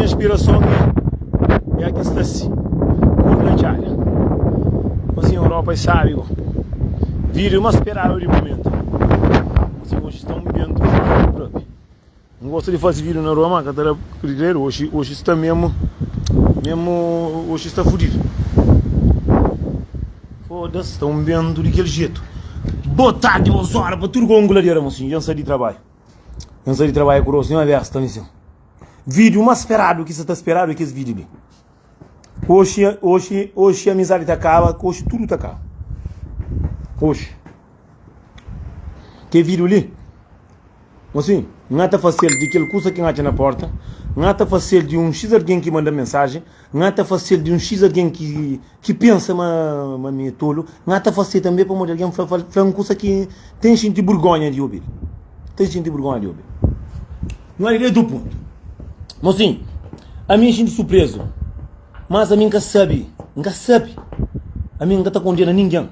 a inspiração é aqui está assim. Na Itália. Assim, a Europa sabe, vira uma esperada de momento. Assim, hoje estão vendo próprio. Não gosto de fazer vídeo na Roma, que hoje está mesmo hoje está fudido. Foda-se, estão vendo daquele jeito. Boa tarde, boas horas, para tudo com um goladeira, mocinho. Já saí de trabalho. Já saí de trabalho com o senhor Averso, está nisso. Vídeo mais esperado, que você está esperado é que esse vídeo. Hoje a amizade está acaba, hoje tudo está acaba. Hoje. Que vídeo ali? Assim, não está fácil de aquele curso que entra na porta, não está fácil de um X alguém que manda mensagem, não está fácil de um X alguém que pensa, mas me tolo, não está fácil também para alguém fazer um curso que tem gente de vergonha de ouvir. Tem gente de vergonha de ouvir. Não é ideia do ponto. Mas sim, a minha gente surpreso. Mas a mim nunca sabe. A mim nunca está condenando ninguém.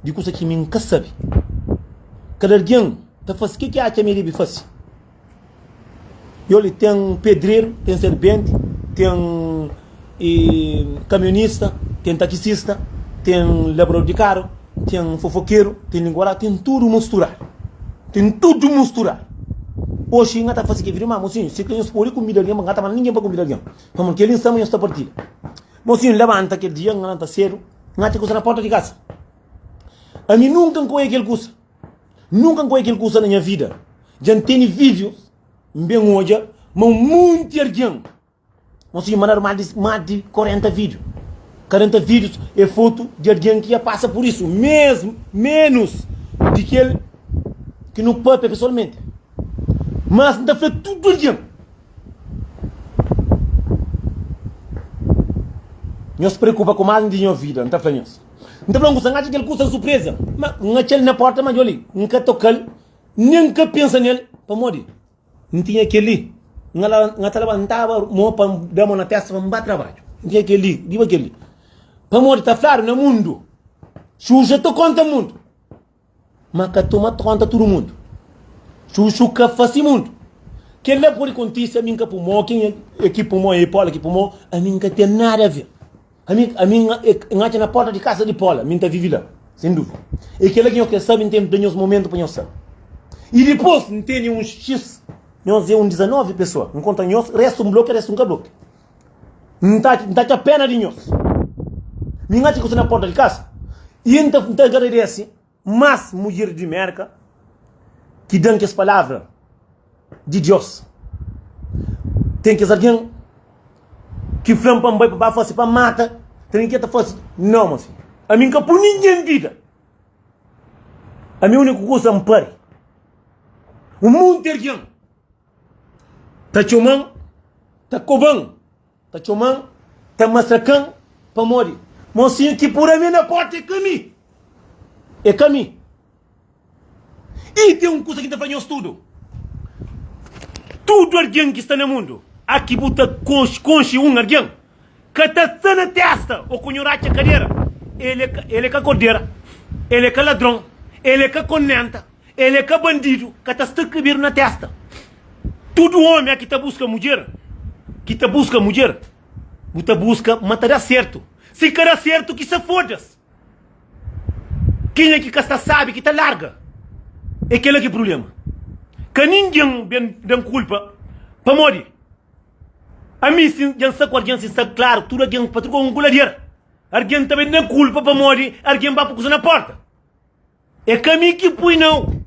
De coisa que a mim nunca sabe. Cada alguém está fazendo o que acha que a minha faz. Eu tem pedreiro, tem serpente, tem caminhonista, tem taxista, tem labrador de carro, tem fofoqueiro, tem linguajar, tem tudo misturado. Hoje não está fazendo que vira uma mocinho. Se tem os poli comida alguém, mas não ninguém para comida alguém. Vamos que ele está muito partida. Mocinho levanta aquele dia, não está cedo, não está coisa na porta de casa. A mim nunca conheci aquele coisa. Nunca conheci aquele coisa na minha vida. Já tenho vídeos, bem hoje, mas muito alguém. Mocinho mandaram mais de 40 vídeos. 40 vídeos é foto de alguém que já passa por isso. Mesmo, menos de aquele que não pode pessoalmente. Mas não está feito tudo alguém. Não se preocupa com mais de minha vida, não está falando isso. Não está falando que aquele custa surpresa. Mas não tinha na porta, mas olha, nunca toca, nunca pensa nele, para morrer. Não tinha aquele, não estava para dar mão na testa, para não trabalho. Não tinha aquele, diga aquele. Para morrer, está claro no mundo. Xuxa te conta o mundo. Mas que toma conta todo mundo. Xuxa que faz o mundo. Que ele por acontecer, a mim que pulmão, quem é que pulmão é Paula, que pulmão, a mim que tem nada a ver. A mim engaja na porta de casa de Paula, a mim está vivo lá, sem dúvida. E aquele que sabe, tem os momentos para nós. E depois, não tem um X, nós é 19 pessoas, não conta nós, resta um bloco, resta um bloco. Não está a pena de nós. Me engaja na porta de casa, e então agradece, mas mulher de merda, que dão as palavras de Deus. Tem que ser alguém que flama para um para fazer para mata, tem que fazer. Não, mas a mim que por ninguém vida. A minha única coisa é um pare. O mundo é alguém. Tá chumando, tá cobando, tá chumando, tá massacrando para morrer. Mocinho que por a minha na porta é caminho. É caminho. E tem uma coisa que está fazendo tudo. Tudo alguém que está no mundo. Aqui bota conche um alguém que está na testa ou com a cadeira. Ele é que cordeira, ele é que ladrão, ele é que conenta, ele é que bandido, que está escrevendo na testa. Todo homem que está busca mulher, bota busca matar certo. Se quer certo, que se foda-se. Quem é que está sabe que está larga? É aquele que é o problema. Que ninguém tem culpa para morrer. A mim, se já está com alguém, se está claro, tudo alguém para trocar um goladeiro. Alguém também tem culpa para morrer, alguém vai para na porta. É que a mim que põe não.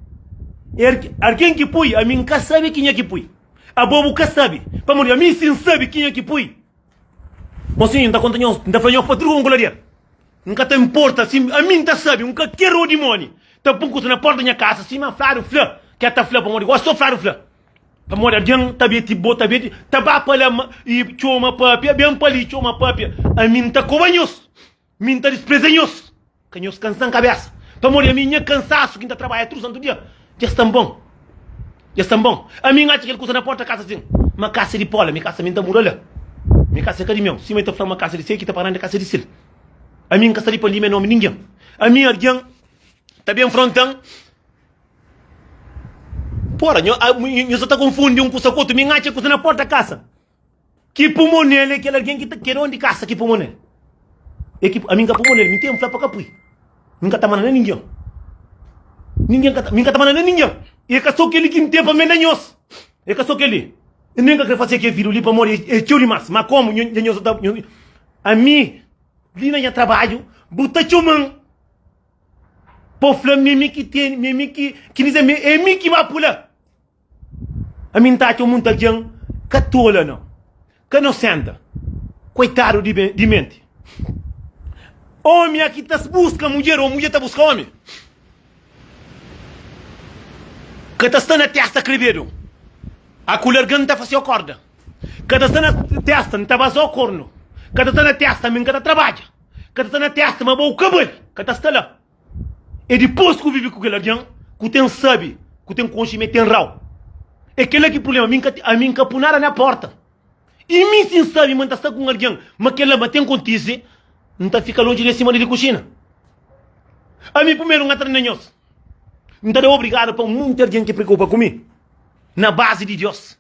Alguém que põe, a mim nunca sabe quem é que põe. A bobo que sabe. Para morrer, a mim sim sabe quem é que põe. Mas sim, não está fazendo para trocar um goladeiro. Nunca te importa, assim, a mim está sabe, nunca quero o demônio. Está pondo na porta da minha casa, assim, mas flaro, flá. Que está flá para morrer, gosto de flaro, flá. Para morrer, alguém está bem, está bem, está bem para lá, e chama papia, bem para ali, chama papia. A mim está cobanhos, a mim está desprezanhos. Canhos cansam cabeça. Para morrer, a minha cansaço, quem está trabalhando todo santo dia. Já estão bom. A mim acha que ele custa na porta da casa assim. Uma casa de pola, minha casa minha está muralha. Minha casa é carimão. Se eu estou falando uma casa de sei que está parando a casa de sil. A minha casa de pola, meu nome ninguém. A minha alguém está bem frontão. Porra, eu só estou confundindo com o outro. Minha acha que custa na porta da casa. Que pumonele, que alguém que quer onde caça que pumonele. É que a minha pumonele, me tem flapa capui. Nunca tá mandando ninguém. Ninguém tá mandando ninguém. E que só que ele que tem para menenhos. É que só que ele. Ninguém quer fazer que viro ali para morrer. É tio mas como nhenhos tá a mim, ali na trabalho, buta chumang. Pofla mimi que tem, mimi que diz é mim que vai pular. A mim tá com muita gente catola não. Que não senta. Coitado de mente. Homem aqui tá busca mulher, ou mulher tá busca homem. Que tá na testa cribeiro. A colher grande tá fazendo corda. Que tá na testa, não tá vazou corno. Que tá na testa, mim que tá trabalha. Que tá na testa, mas o cabelo. Que tá lá. E depois que vive com aquele alguém, que tem sabe, que tem conhecimento, tem rau. É aquele que problema, a mim capunara na porta. E mim sim sabe, mas tá com alguém, mas aquele mas tem acontece, não tá fica longe de cima de coxina. A mim primeiro não tá nenhos. Não tá obrigado para muita gente que preocupa comigo. Na base de Deus.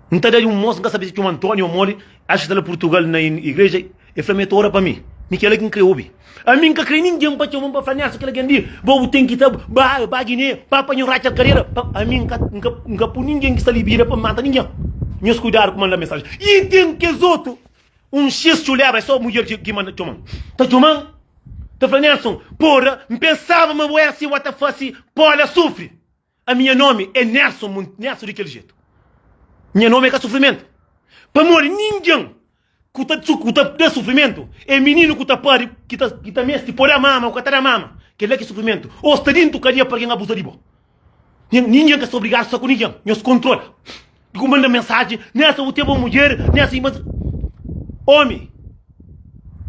Não tá de moço que sabe que o Antônio mori, acho que está em Portugal na igreja, e falou ora para mim. Me que alguém criou bi. A mim que crê ninguém para chamar para falar se que alguém diz, vou tem que estar ba guiné, para apanhar racha carreira. A mim nunca por ninguém que está libera para matar ninguém. Meus cuidado com mandar mensagem. E tem que os outros xixo leva só mulher que manda chamar. Tá chamando? Tá falando Nelson, porra, pensava mas vou assim what the fuck, porra sofre. A minha nome é Nelson daquele jeito. Minha nome é que sofrimento. Para morrer ninguém que tá de sofrimento. É menino que tá pari, que tá mestre por a mama, que tá na mama. Que é que sofrimento. Ou está dentro carinha para quem abusa de bo. Ninguém que se obrigado só com ninguém. Nós controla. Que manda mensagem, nessa o tempo mulher, nessa mas homem.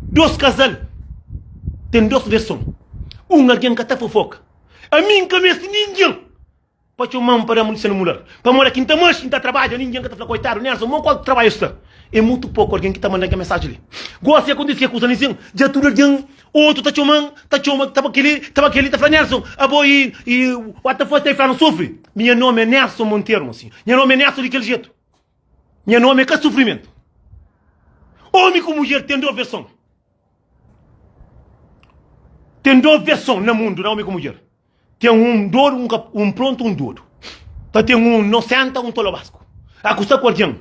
Dois casal. Tem duas versões. Alguém que tá fofoca. A mim que mestre ninguém. Para chamar para a mulher mulher. Para morar aqui não está trabalho, ninguém que está falando coitado, Nelson, não qual trabalho está. É muito pouco alguém que está mandando a mensagem ali. Gosta de acontecer com os aninhos, já tudo alguém, outro está chamando, estava aquele, está falando Nelson, a boi e what the fuck está falando sofre. Meu nome é Nelson Monteiro, assim. Meu nome é Nelson daquele jeito. Meu nome é que sofrimento. Homem com mulher tem duas versões. Tem duas versões no mundo, não homem com mulher. Tem um dor, um pronto, um duro. Então tem um não senta, um tolo basco. A custa com alguém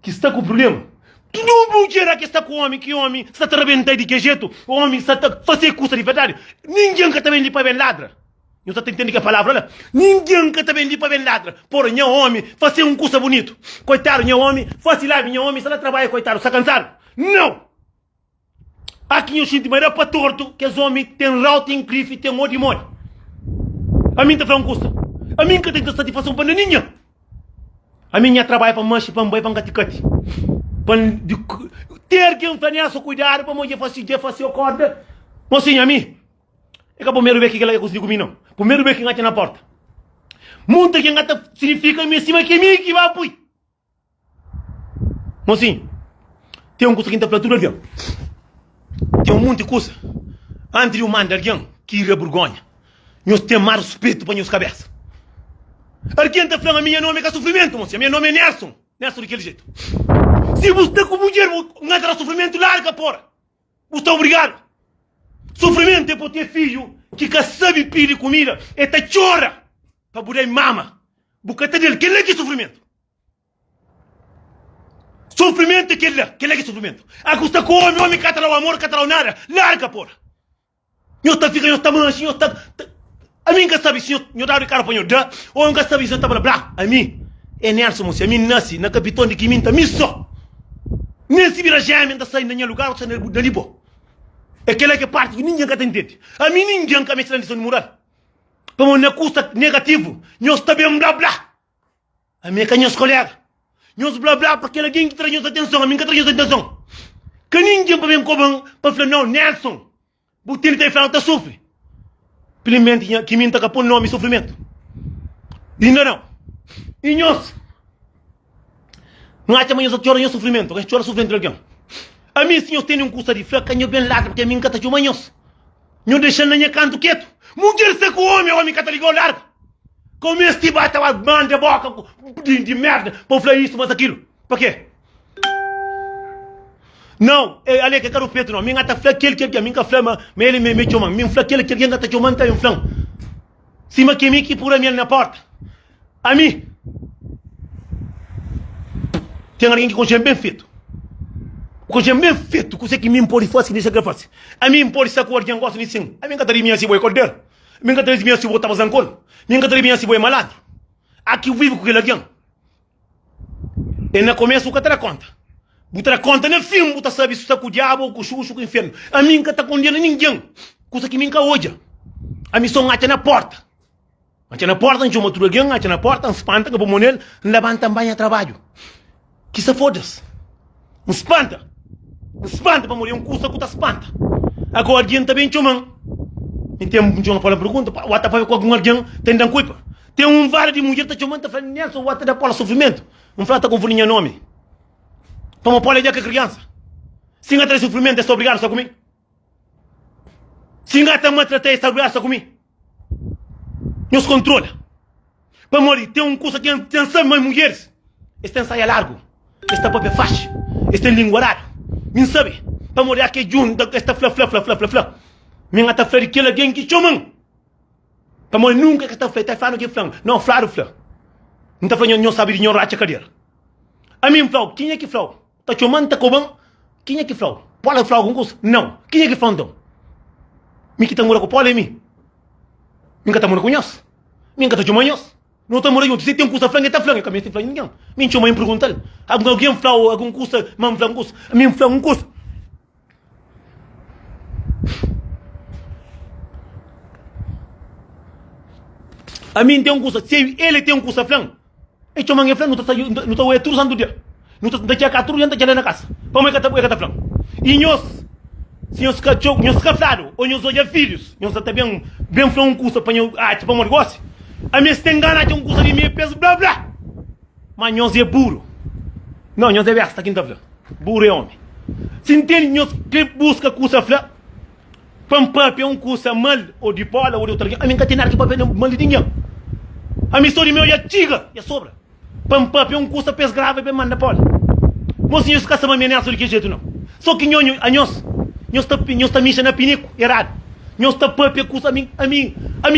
que está com problema. Tudo mulher que está com homem, que homem está arrebentando de que jeito, o homem está fazendo custa de verdade. Ninguém que também limpa bem ladra. Eu estou entendendo que a palavra lá. Ninguém que também limpa bem ladra. Porra, meu homem, fazer um custa bonito. Coitado, meu homem, faz lá, meu homem, se ela trabalha, coitado, está cansado. Não! Aqui eu sinto, mas é para torto, que os homens têm rau, tem grife, tem morde. A mim está falando custa. A mim que tem satisfação para ninguém. A minha trabalha para mancha, para boi, para gaticate. Para ter que fazer cuidado para mulher fazer o corda. Mocinho, a mim. É que o primeiro vez que ela conseguiu comigo, não. Primeiro vez que engata na porta. Muita que engata significa em cima que mim que vai apoiar. Mocinho, tem um custo que está falando tudo alguém. Tem um monte de coisa. Antes de um mando alguém que ir a Borgonha. Nós temos mais respeito para as cabeças. Alguém está falando a minha nome é que é sofrimento, moça. Meu nome é Nelson. Nelson daquele jeito. Se você está com mulher, não terá sofrimento, larga, porra. Você está obrigado. Sofrimento é para ter filho que sabe pedir comida e está chora para poder mama. Bocata dele, que é que é sofrimento? Sofrimento é que é que é sofrimento. A custa com o homem que o amor, que o nada. Larga, porra. Eu está ficando, eu está mancha, eu está... A mim que sabe se eu dar o cara para eu dar, ou eu que sabe se eu estava blá. A mim, é Nelson, moça, a mim nasce na capitão de Quiminta, me só. Nesse vira gêmea, está saindo no lugar, está saindo dali, pô. É aquela que parte que ninguém quer entender. A mim ninguém quer mexer na lição de moral. Para uma custa negativo, nós também blá blá. A mim é que nós colegas. Nós blá blá para aquele alguém que traz nossa atenção, a mim que traz nossa atenção. Que ninguém para mim cobram, para falar, não, Nelson, o teu está falando, está sofre. Simplesmente que me está pondo nome sofrimento. E não. E nós. Não acha que nós choramos sofrimento, que chora sofrimento de alguém. A mim, se eu tenho um custo de fraca, eu bem largo, porque a mim cata chuma nós. Eu deixando na minha canto quieto. Mulher se com o homem cata ligou largo. Como este bata uma banda boca de merda, para falar isso, mas aquilo. Para quê? Não, ali que quero Pedro não. Minha tá flá que minha flama, ele me chama. Minha flá que minha tá chamando tá em flão. Cima que me que pura minha na porta. A mim. Tem alguém que conhece bem feito. Conhece bem feito, que você que me impõe força deixa que faça. A mim impõe essa cor de angosto nisso. A mim que tá minha se boi cordeiro. A mim que tá minha se boi tabazancol. A mim que tá minha se boi malandro. Aqui eu vivo com aquele alguém. E na começo o que te conta. Buta conta no filme, buta sabe se está com o diabo, com o xuxo, com o inferno. A mim que está condenando ninguém. Coisa que mim que hoje. A missão ate na porta. Ate na porta, a gente chama alguém, ate na porta, espanta, que o monel, levanta também a trabalho. Que se foda-se. Espanta para morrer, custa que espanta. Agora alguém também chama. Então, uma palavra pergunta, o ata para ver com algum alguém, tem dan culpa. Tem vário de mulher que chamando, está Nelson, o ata da pola sofrimento. Flata com folhinha nome. Para uma pola de criança. Se não tem sofrimento, é obrigado só comigo. Se não tem maltratar, é obrigado só comigo. Nos controla. Para morrer, tem curso que tem só mais mulheres. Este ensaio largo. Este papel fácil. Este linguarário. Não sabe. Para morrer aqui junto, esta flá. Minha tá flá de aquele alguém que chamam. Para morrer nunca que está flá, está falando que flá. Não, flá. Não está falando, não sabe de nenhum racha cadeira. A mim, flá, quem é que flá? Está chamando, está cobando. Quem é que flá? Pode flá algum curso? Não. Quem é que flá então? Me que está morando com o Paulo é mim. Me que está morando com nós. Me que está chamando nós. Não está morando junto. Se tem um curso a flanga, está flanga. Que a mim tem flanga ninguém. Me chama em perguntar. Alguém flá algum curso, mas flá um curso. A mim flá um curso. A mim tem um curso. Se ele tem um curso a flanga, ele chama em flanga, não está tudo santo dia. Não está aqui a 4 anos, está na casa. Para mim que está flanga. E nós, se nós cafrado, ou nós olhamos filhos, nós até bem flá um curso para um negócio. A mim se tem gana de um curso de meio peso, blá blá. Mas nós é burro. Não, nós é besta, quem está flá. Burro é homem. Se entende, nós que busca curso a flá. Pampap é um curso mal, ou de bola, ou de outra. A mim que tem nada que papel mal de ninguém. A minha história meu é tiga, é sobra. Pampap é um curso a peso grave, bem manda bola. Mas nós caçamos a minha de que jeito não. Só que nós está mexendo na pinico, errado. Nós está papo, curso a mim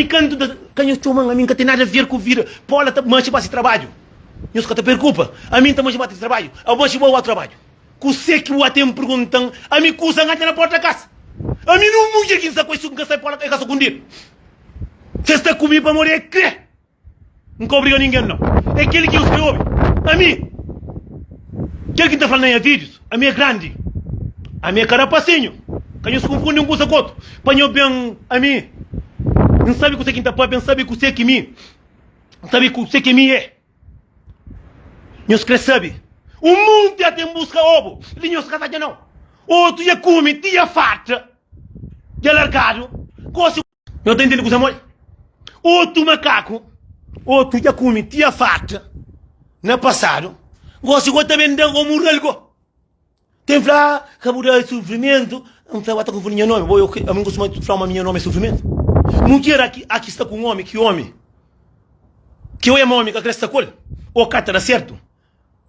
canto da canhos chumang, a mim que tem nada a ver com vida. Bola está mancha para esse trabalho. Nós que te preocupa, a mim está mancha para esse trabalho. A mancha para o trabalho. Que sei que o até me perguntam, a mim curso a na porta da casa. A mim não mulher que com isso que sai para a casa com dia. Você está comigo para morrer, crê? Não obriga ninguém não. É aquele que os que ouve. A mim. Aquele que está falando em vídeos, a minha é grande. A minha é carapacinho. Que não se confunde um com o outro. Panhou bem a mim. Não sabe que você que está para não sabe que você que mim. Não sabe que você que mim é. Não se sabe. O mundo já tem busca ovo. Ele não se casa não. Outro já come, tia farta. Já largado. Gosto. Não está entendendo o que você morre? Outro macaco. Outro já come, tia farta. No passado. Gosto de também de um muralgo. Tem flá, cabura de sofrimento. Não flá, bata com folhinha nome. A mim gosto muito de flá, uma minha nome é sofrimento. Mulher aqui está com um homem, que homem. Que eu é homem, que cresce a cor. Ou cá está certo.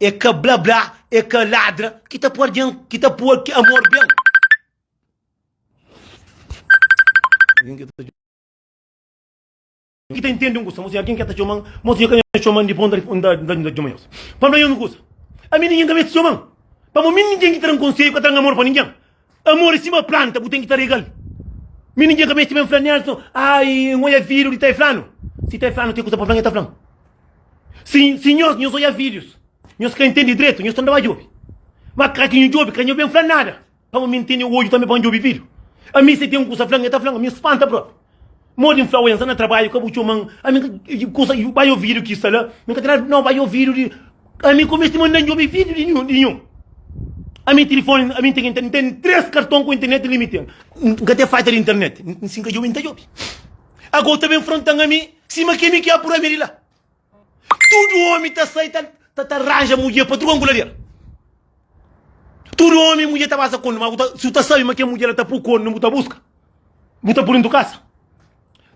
É que blá blá, é que ladra. Que está por dentro, que está por que amor bem. Que está entendendo um gosto. Mas alguém que está chamando, mas eu que chamando de ponta da chamamos. Para mim eu não gosto. A mim ninguém que me chama. Para mim ninguém que tem um conselho, que tem amor para ninguém. Amor em cima planta, você tem que estar legal. Mim ninguém que me estima flanando. Ai, não é filho de está falando. Se está falando, tem coisa para falar, está falando. Se nós olhamos vídeos, nós que entendem direito, nós estamos a job. Mas que não job, que não bem falar nada. Para mim entender o olho também para um job vídeo. A mim se tem um coisa falando, está falando, me espanta próprio. Moro influência no trabalho, que eu chamo, a mim vai ouvir o que está lá, não vai ouvir de, a mim como este não ouve vídeo nenhum. A mim telefone, a mim tem 3 cartões com internet limitado. Nunca tem falta de internet, não se encaixou em job. Agora também frontam a mim, se me que é por a lá. Todo homem está sai, tá arranja mulher para tu angularia. Todo homem mulher está passa com, mas se tu sabe mas que a mulher está por corno, não está busca, está por dentro casa.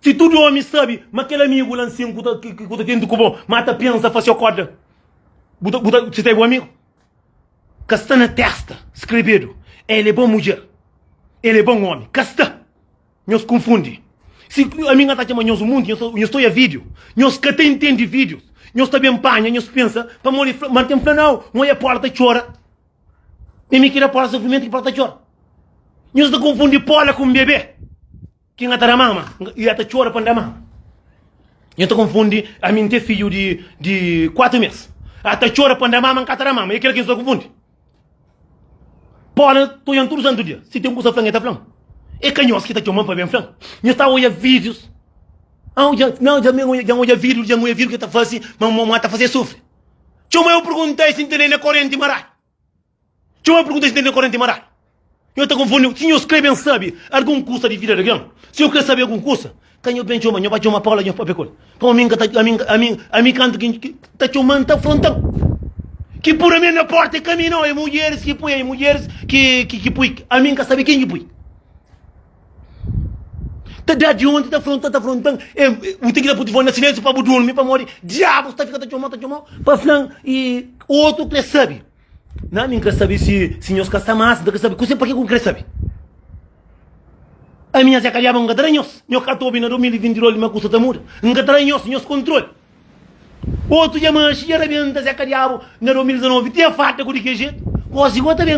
Se todo homem sabe, mas aquele amigo lá em cima que está dentro do cubo, mata pensa, faz a corda. Você tem um amigo? Que está na testa, escrevido. Ele é bom mulher. Ele é bom homem. Casta. Nós confunde. Se a minha tá chamando o mundo, eu estou a vídeo. Nós que tem entende vídeos. Nós também panha, nós pensa, para morrer, manter não, não é a porta chora. E me queira porta sofrimento que porta chora. Nós não confunde pola com bebê. Quem ata a mama, e ata chora para a mama. Eu estou confunde a mim ter filho de 4 meses. Ata chora para a mama, não cata a mama. É aquilo que eu estou confunde. Pola, estou em tudo santo dia. Se tem um curso a flanha, está falando. É canhoso que está chamando para bem flanho. Eu estava a olhar vídeos. Não, já olha vídeo que está fazendo, mas está fazendo sofrer. Eu perguntei se entender na corrente marai. Eu perguntei se entender na corrente marai. Eu estou confundindo. Se eu escrevo, sabe, algum curso de vida de grão. Se eu quero saber algum curso, quem eu penso, eu vou uma paula, eu vou pegar. Para mim, a mim canto que está chamando, está frontando. Que por a mim na porta caminhou, é mulheres que põem, é mulheres que põem. A mim quer saber quem que põe. Está de onde está frontando. Eu tenho que dar para o silêncio para dormir, para morrer. Diabo, está ficando, está chamando, para flan e outro quer saber. Não, nem quer saber se nós casamos massa, não quer saber. Você para que quer saber? A minha Zé Calhava não catranhos. Nós catamos na 2022, mas custa tamura. Não catranhos, nós controle. Outro dia, mas se era bem da Zé Calhava na 2019, tinha farta com que jeito. Você gota bem.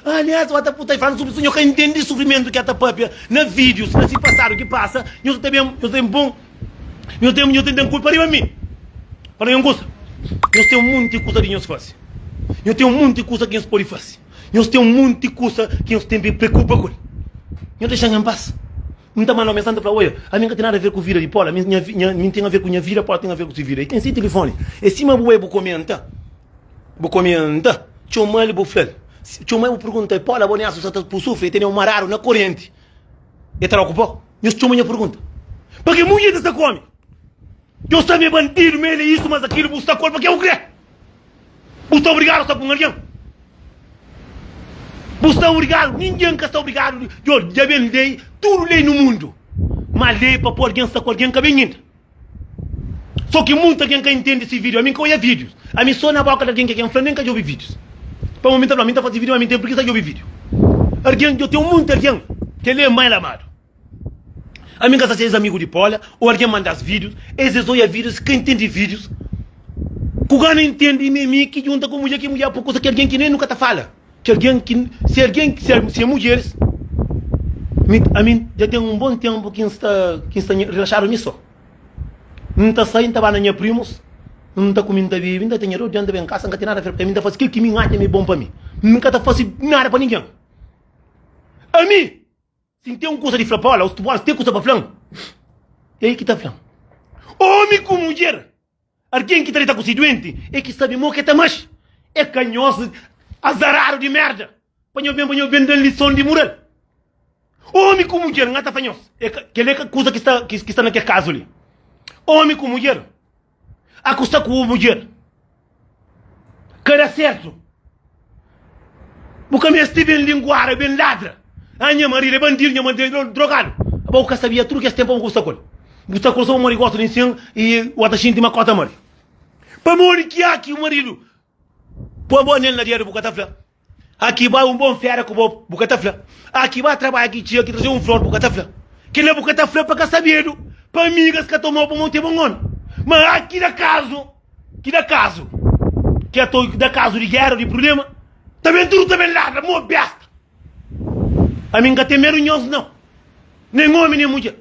Aliás, o puta falando sobre isso, eu quero entender o sofrimento que a tapapia, na vídeos, nesse passado que passa, eu tenho bom, eu tenho culpa para mim. Para eu gosto. Eu tenho um monte de coisa que nós fazemos. Eu tenho um monte de coisa que nós podemos fazer. Eu tenho um monte de coisa que nós temos que preocupar com. Eu deixo em paz. Não está mal mensagem para olha, a minha não tem nada a ver com vida de Paula, a minha tem a ver com minha vida, Paula tem a ver com sua vida. E tem esse telefone. E se eu vou comentar, deixa eu mal vou falar. Deixa eu mal perguntar, Paula, vou negar se você por sofrer, tem um mararo na corrente. E está ocupado? Eu estou minha pergunta. Porque mulher está come. Eu sabia bandido, meio isso, mas aquilo você está come, porque eu creio. Você está obrigado a estar com alguém. Você está obrigado, ninguém que está obrigado. Eu já vendei tudo lei no mundo. Mas lei para pôr alguém está com alguém que vem indo. Só que muita gente que entende esse vídeo, a mim que olha vídeos. A mim só na boca de alguém que é um fã, nem que eu vi vídeos. Para o momento, a mim está fazendo vídeo, a mim tem preguiça de ouvir vídeo. Alguém, eu tenho muito alguém que ele é mais amado. A mim que é amigo de Paula, ou alguém manda os vídeos, esses olha vídeos, quem entende vídeos. Que o cara não entende mim que junta com mulher, que mulher por coisa que alguém que nem nunca te fala. Que alguém que, se é mulheres, a mim já tem um bom tempo que está relaxado nisso. Não está saindo, está na minha primos, não está comendo, está vivendo, está dinheiro, está bem em casa, não tem nada a ver para mim, está fazendo aquilo que me acha, é bom para mim. Nunca está fazendo nada para ninguém. A mim, se tem uma coisa de falar, se tem coisa para falar, é aí que está falando. Homem com mulher, alguém que está com esse doente, é que sabe more que está mais, é canhoso, azarado de merda. Panhou bem dando lição de moral. Homem com mulher, não está fanhoso. É aquela coisa que está naquele caso ali. Homem com mulher. Acosta com mulher. Cara certo. Porque me estive bem linguara, bem ladra. A minha marido é bandido, minha marido é drogado. A boca sabia tudo que esse tempo é um gostacol. Gostacol só o marido gosta de ensino e o atachinho de uma cota marido. Para morrer que há aqui o marido. Põe bom nele na diária do Bucatafla. Aqui vai um bom fera com o Bucatafla. Aqui vai trabalhar aqui, tia, que trazer um flor do Bucatafla. Que ele é Bucatafla para cá saber. Para amigas que tomou para monte bom ano. Mas aqui dá caso. Que dá caso de guerra, de problema. Também tudo também ladra, mó besta. A mim não tem medo nenhum, não. Nem homem, nem mulher.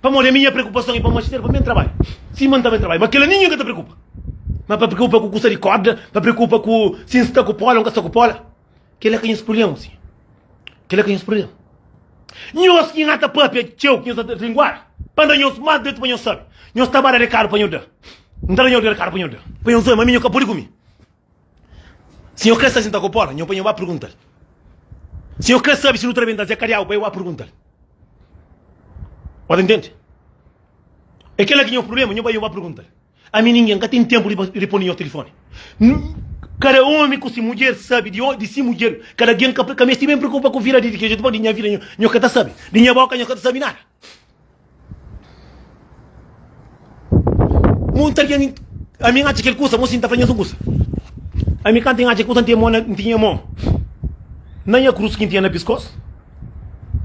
Para morrer, minha preocupação é para mostrar para mim trabalho. Sim, mano, também trabalho. Mas aquele ninguém que te preocupa. Mas para preocupa com custa de corda, para preocupa com se está com pola ou não está com pola. Que ele é quem esse problema, sim. Que ele é quem esse problema. Nós que ngata papia teu que nós linguar. Para nós mais dentro para nós sabe. Nós trabalha de caro para nós dar. Não dá nós de caro para nós dar. Para nós mas minha capuri comigo. Se eu quer saber se está com pola, nós para nós vai perguntar. Se eu quer saber se não trabalha da Zé Carial, para eu vai perguntar. Pode entender? É que ele é que é o problema, nós vai perguntar. A mim ninguém que tem tempo de pôr no telefone. Cada homem com si mulher sabe de si mulher. Cada alguém que me estima preocupa com a vida de que a gente pode dinheiro vida, não que sabe. Dinheiro boca, não que sabe nada. Muita gente, a mim acha que ele custa, você está fazendo custa. A mim quando tem acha que custa, não tinha mão. não é cruz que tinha na pescoço,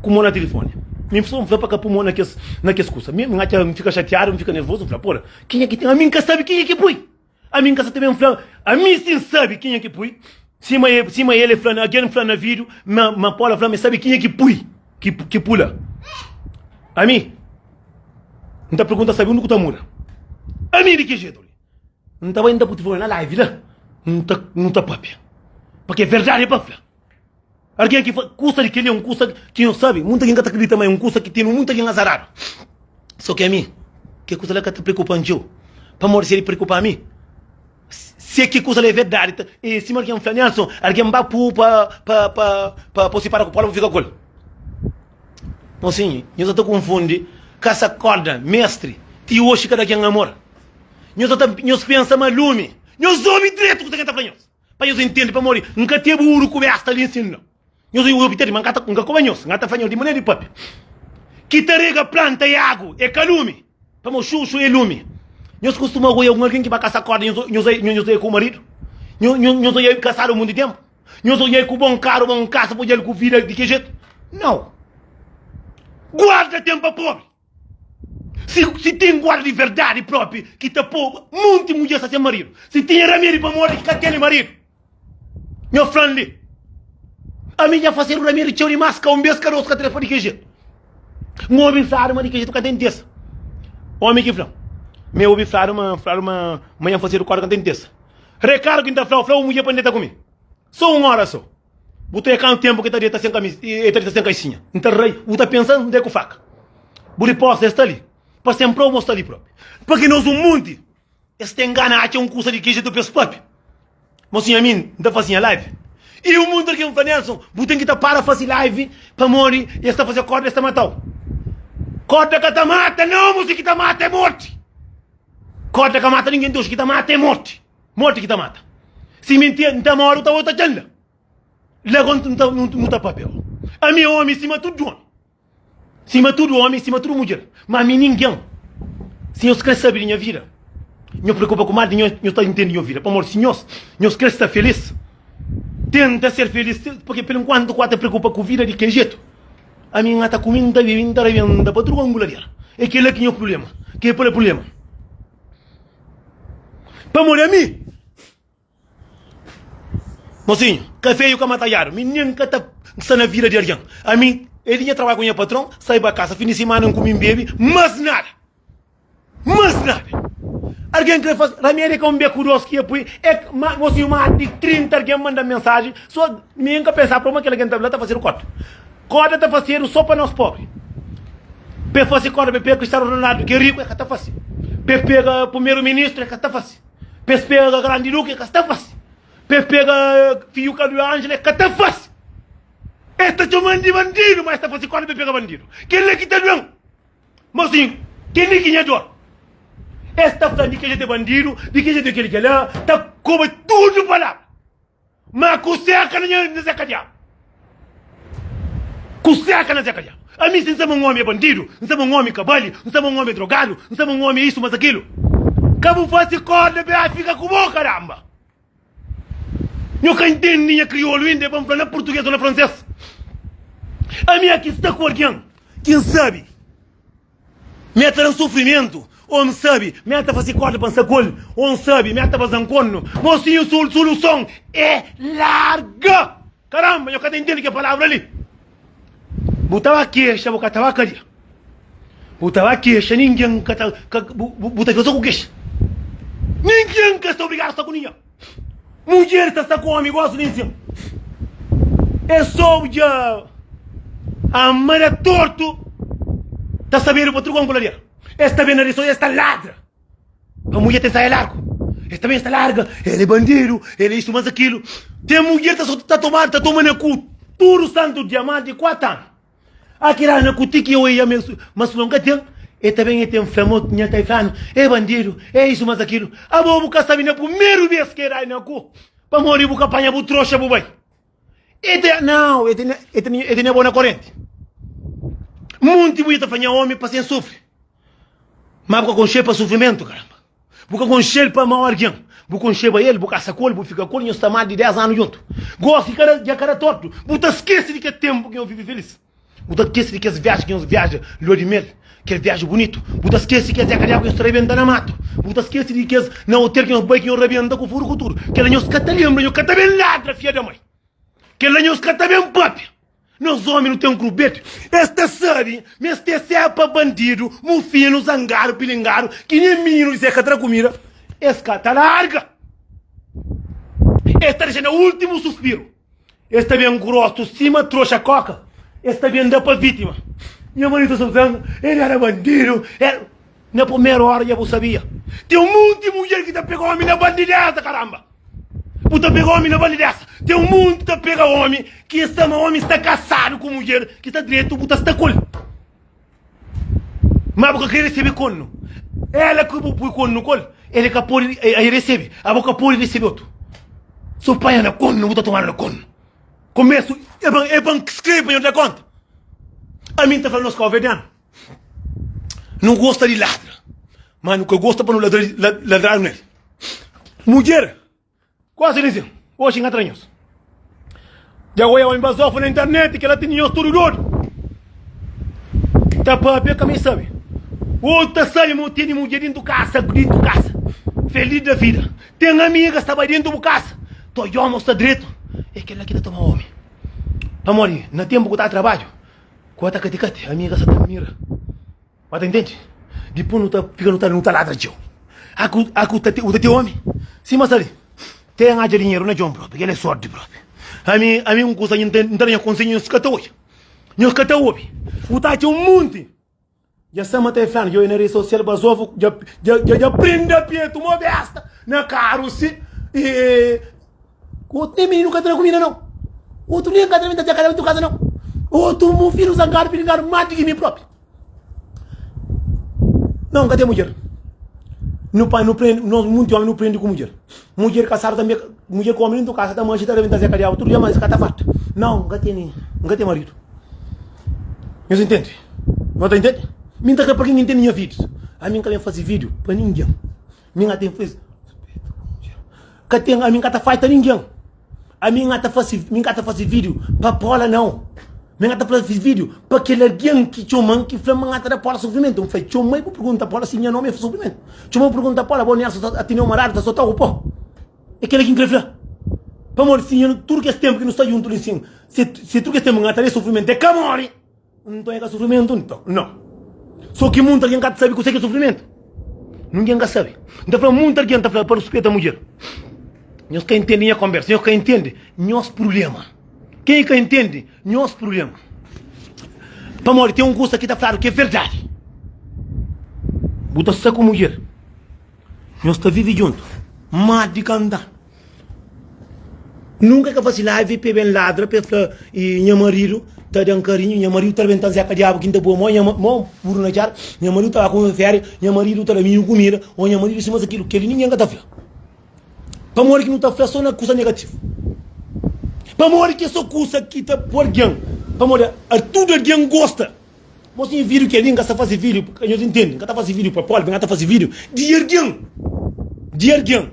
como na telefone. Me falou, para cá pulmão naquele curso. Me fica chateado, me fica nervoso, fala, porra, quem é que tem? A mim que sabe quem é que põe. A mim que sabe também, a mim sim sabe quem é que põe. Cima ele falando, alguém falando na vídeo, ma Paula falando, sabe quem é que põe, que pula. A mim, não tá pergunta, sabe onde que tá mura. A mim de que jeito? Não tá ainda por na live, né? Não tá papi. Porque é verdade, é papi. Alguém que custa de que ele é um custa que não sabe, muita gente acredita, mas é um custa que tem muita gente azarado. Só que a mim, que custa lá que te preocupa em tio? Para morrer se ele preocupa a mim? Se que custa é verdade, e se alguém fala, Nelson, alguém vai para se parar com o Paulo, fica com ele. Mocinho, eu só estou confundindo, caça corda, mestre, tio hoje cada quem amor. Eu pensa malume, eu sou homem direto que você está falando. Para eu entender, para morrer, nunca teve uro com esta ali ensino. Eu sou o obter, mas nunca conheço, nunca falando de maneira de papi. Que te rega planta e água, é calume, para mo chuchu e lume. Eu costumo ver alguém que vai caçar corda, eu sou com o marido. Eu sou caçar o mundo de tempo. Eu sou com bom carro, bom caça, pode ir com vida de que jeito? Não. Guarda tempo para pobre. Se tem guarda de verdade próprio, que te pobre, muita mulher se marido. Se tem Ramiro para morrer, que aquele marido. Meu friendly. A minha fazer o Ramiro tinha uma máscara, um beijo caroço que telefone de que jeito. Um homem fala, mas de que jeito que tem dessa. Homem que fala. Meu ouvi falar uma manhã fazer o quarto que tem dessa. Recargo que tá falando, mulher para dentro comigo. Só uma hora só. Botei cá um tempo que está dentro sem camisa, está sem caixinha. Então rei, está pensando onde é que eu faço. Buri posta está ali. Para sempre eu mostrar ali próprio. Porque nós um monte. Este engana a um curso de que jeito penso papi. Mocinha a mim, não fazia live. E o mundo aqui um Nelson, botei que tá para fazer live para morrer e está fazendo corda está matando. Corda que tá mata, não, música que tá mata é morte. Corda que mata ninguém dos que tá mata é morte. Morte que tá mata. Se mentir, não tá morto, tá outra janda. Logo não tá papel. A minha homem cima tudo homem. Cima tudo homem, cima tudo mulher. Mas a mim ninguém. Se eu quero saber minha vida, não preocupa com mais, eu estou entendendo minha vida. Por amor, senhor, eu quero estar feliz. Tenta ser feliz, porque pelo enquanto te preocupa com a vida de que jeito. A minha está comendo, está vivendo, está revendo, para tudo ângulo dela. É que é que é o problema. Que é o problema. Para morrer a mim. Mocinho, café e o camataiaro. Menino que está na vida de alguém. A mim, ele ia trabalhar com o meu patrão, sai para casa, fim de semana não comem bebe, mas nada. Mas nada. Alguém que faz, a minha é um beco curioso que apoia, é mocinho, mais de 30 alguém manda mensagem, só nem que pensar para uma que alguém está fazendo corte. Corte está fazendo só para nós pobres. Para fazer corte, para pegar Cristiano Ronaldo, que é rico, é que está fácil. Para pegar o primeiro-ministro, é que está fácil. Para pegar o grande Duque, é que está fácil. Para pegar o filho do Ângelo, é que está fácil. Esta chamando de bandido, mas está fazendo corte para pegar bandido. Quem é que está doendo? Mocinho, quem é que é doendo? Esta falando de que gente é bandido, de que gente é aquele que lá, está como tudo para lá. Mas cuseca não é zacadiado. Cuseca não é zacadiado. A mim, se não sabe um homem é bandido, não sabe um homem cabale, não sabe um homem drogado, não sabe um homem isso, mas aquilo. Cabo faz corda, fica com bom, caramba. Eu que entendo nem a crioulo ainda, vamos falar português ou na francês. A minha aqui está com alguém, quem sabe, meta no sofrimento. Ou não sabe, meta fazer corda para sacolho. Ou não sabe, meta para zancono. Mocinho, solução é larga. Caramba, eu cada entendo que a palavra ali. Botava queixa, boca tava caria. Botava queixa, ninguém botava queixa com queixa. Ninguém que está obrigado a estar com ninguém. Mulher está com homem, gosto disso. É só o a mãe torto. Está sabendo para trucar um colaria. Esta vez na esta ladra. A mulher tem saia largo. Esta vez está larga. Ele é bandido. Ele é isso, mas aquilo. Tem a mulher que está tomando a cu. Tudo santo diamante, 4 anos. Aqui lá na cutica eu ia mas não tem. E também tem um famoso, tinha taifano. É bandido. É isso, mas aquilo. A boa boca sabe na primeira vez que era na cu. Para morrer, boca apanha o trouxa, bobai. Não, ele é bom na corrente. Muito bonito apanhar homem para sem sofrer. Mas boca com cheio para sofrimento, caramba. Boca com cheio para mal alguém. bu concheba ele, bu caça colo, bu fica colo, nós está mais de 10 anos junto. Go fica de cara torto, bu tá esquece de que tempo que eu vivi feliz. Bu tá esquece de que as viagens que nós viaja, lua de mel, que viagem bonito. Bu tá esquece que as acariago que nós rebenta na mato. Bu tá esquece de que as na hotel que nós boi que nós rebenta com furo futuro. Que nós cata lembra, nós cata bem ladra, filha da mãe. Que nós cata bem papi. Nós homens não temos grupete. Esta série, este é para bandido, mufino, zangaro, pilingaro, que nem menino dizer que a comida. Esse cara tá larga. Esta é o último suspiro. Este é bem grosso, cima, trouxa coca. Este é bem dá para vítima. Minha mãe está soltando, ele era bandido. Na primeira hora já eu sabia. Tem um monte de mulher que tá pegando homem na bandideza, caramba. Puta pegou homem na bandideza. Tem um mundo que pega homem que esse homem está casado com mulher que está direito, puta está col. Mas porque quer receber corno. Ela que põe corno no colo, ele que pode receber, a boca pode receber outro. Só pai na corno, puta tomar no corno. Começo, é bom que escreve para conta. A mim está falando nos calvedianos. Não gosta de ladra, mas nunca gosta para não ladrar nele. Mulher. Quase dizem, hoje em atranhos. Já vou ao invasor na internet que ela tinha tudo todo. Tá para ver que me sabe. Outra sai tem mulher dentro de casa, feliz da vida. Tem amigas que estava dentro de casa. Tô eu mostra direito. É que ela quer tomar homem. Amor, no tempo que tá trabalho, quando tá caticate, a amiga só tá mira. Mas entende? Depois não tá ladra, tio. O teu homem, sim, mas ali. Tem a dinheiro na John, porque ele é sorte, próprio. A mim, um coisa não tem conselho, nos cataúbi. Nos cataúbi. O tati um monte. Já sama até falando, eu na rede social, basovo, já prende a pia, tomou besta, na carroça, e... Outro nem menino que tá comida, não. Outro nem cadê tá cada tua casa, não. Outro meu filho zangado, pingar, mate que mim próprio. Não, cadê mulher? No pai não prende, muito homem não prende com mulher. Mulher casada também, mulher com homem dentro de casa, também está devendo fazer cadeia, outro dia mais cata farta. Não tem marido. Você entende? Não tá entende? Minha tá para quem entende minha vídeo. A minha também faz vídeo para ninguém. Minha tem fez. A minha tá faz para ninguém. A minha tá faz vídeo para Paula não. Minha tá faz vídeo para aquele alguém que chama que flama da Paula sofrimento. Não faz chama e pergunta Paula se minha nome é sofrimento. Chama pergunta Paula, bom nessa a tinha uma rara, só tá o pó. É aquele que incrível. Para morrer sim, tudo que é tempo que não está junto assim. Se tudo que é tempo ngata sofrimento é camore. Não tem sofrimento então. Não. Só que muita gente sabe que é sofrimento. Ninguém sabe. Então para muita gente tá falando para respeito a mulher. Nós que entendem a conversa, nós que entendem, nosso problema. Quem que entende, nosso problema. Para morrer tem um curso aqui tá falando que é verdade. Bota só com mulher. Nós tá vivendo junto. Mas de cantar. Nunca que faço live para bem ladra para e meu marido tá dando carinho, meu marido tá vendo a diabo quinta boa mãe, mão por na jar, meu marido tá com férias, meu marido tá minha comida, ou meu marido cima daquilo que ele ninguém tá fazendo. Para morrer que não tá fazendo só na coisa negativa. Para morrer que só coisa que tá por alguém. Para morrer tudo alguém gosta. Você tem vídeo que ele nunca faz vídeo, porque nós entendem, nunca tá fazendo vídeo para Paulo, nunca tá fazendo vídeo de alguém.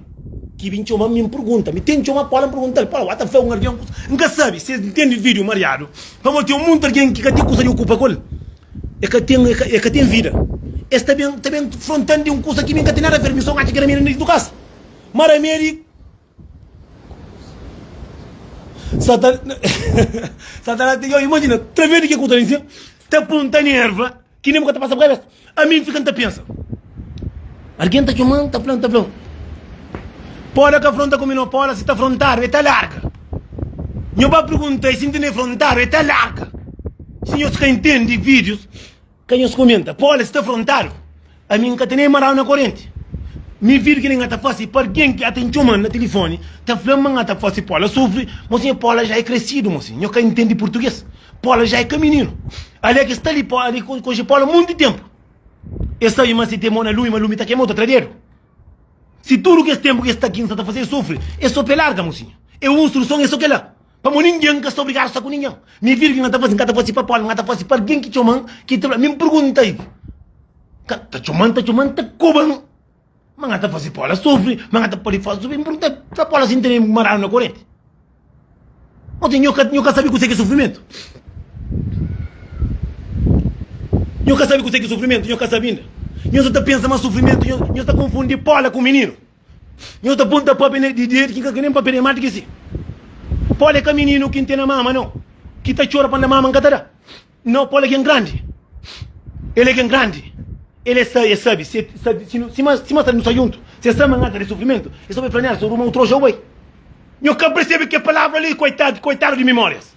Que vem chamar me pergunta, me tem chamar Paula perguntar, Paula, what the fuck um alguém nunca sabe, você entende vídeo mariado. Vamos ter um monte de alguém que tem coisa de ocupar com ele. É que tem vida. Esse também frontando de um curso aqui, nunca tem nada a ver, missão acha que era minha do casa. Marameri. Satana, eu imagina, trevendo que acontece isso, tá ponta nerva, que nem nunca passa por cabeça. A mim fica a pensa. Alguém tá chamando, tá falando. Pode que afronta comigo, pode se está afrontar, está larga. Eu vou perguntar se entende afrontar, está larga. Se eu entende vídeos, quem os comenta, pode se está afrontar. A mim que tem maral na corrente. Me vir que nem está fácil, para alguém que tem chamando no telefone, está falando está fácil, Paula sofre, mas a Paula já é crescido, mocinho. Eu que entende português. Paula já é caminho. Ali que está ali com a Paula há muito tempo. Essa aí, mas se tem mona lua, mas lua está queimando, tradeiro. Se tudo que esse tempo que está aqui está fazendo sofre, é só pelarga, mocinho. É uma instrução, é só que lá. Para ninguém que está obrigado a estar com ninguém. Me vir que não está fazendo, para Paula, não está fazendo para alguém que chama, que me pergunta aí. Está chamando, está cobando. Mangata fazer pola sofre, mangata pode fazer sofre, porque tá pola assim tem marar na corrente. Mas nunca sabe o que é sofrimento. Nunca sabe o que é sofrimento, nunca sabe ainda. Nunca tá pensa mais sofrimento, nunca tá confundir pola com menino. Nunca ponta papel de direito que nem papel de mate que sim. Pola é que menino que tem na mama não. Que tá chora para na mama engatada. Não, pola é que é grande. Ele é que é grande. Ele sabe, se mais não está junto, se sabe mangata de sofrimento, é só planear, só um troço aí. Eu nunca percebo que a palavra ali, coitado de memórias.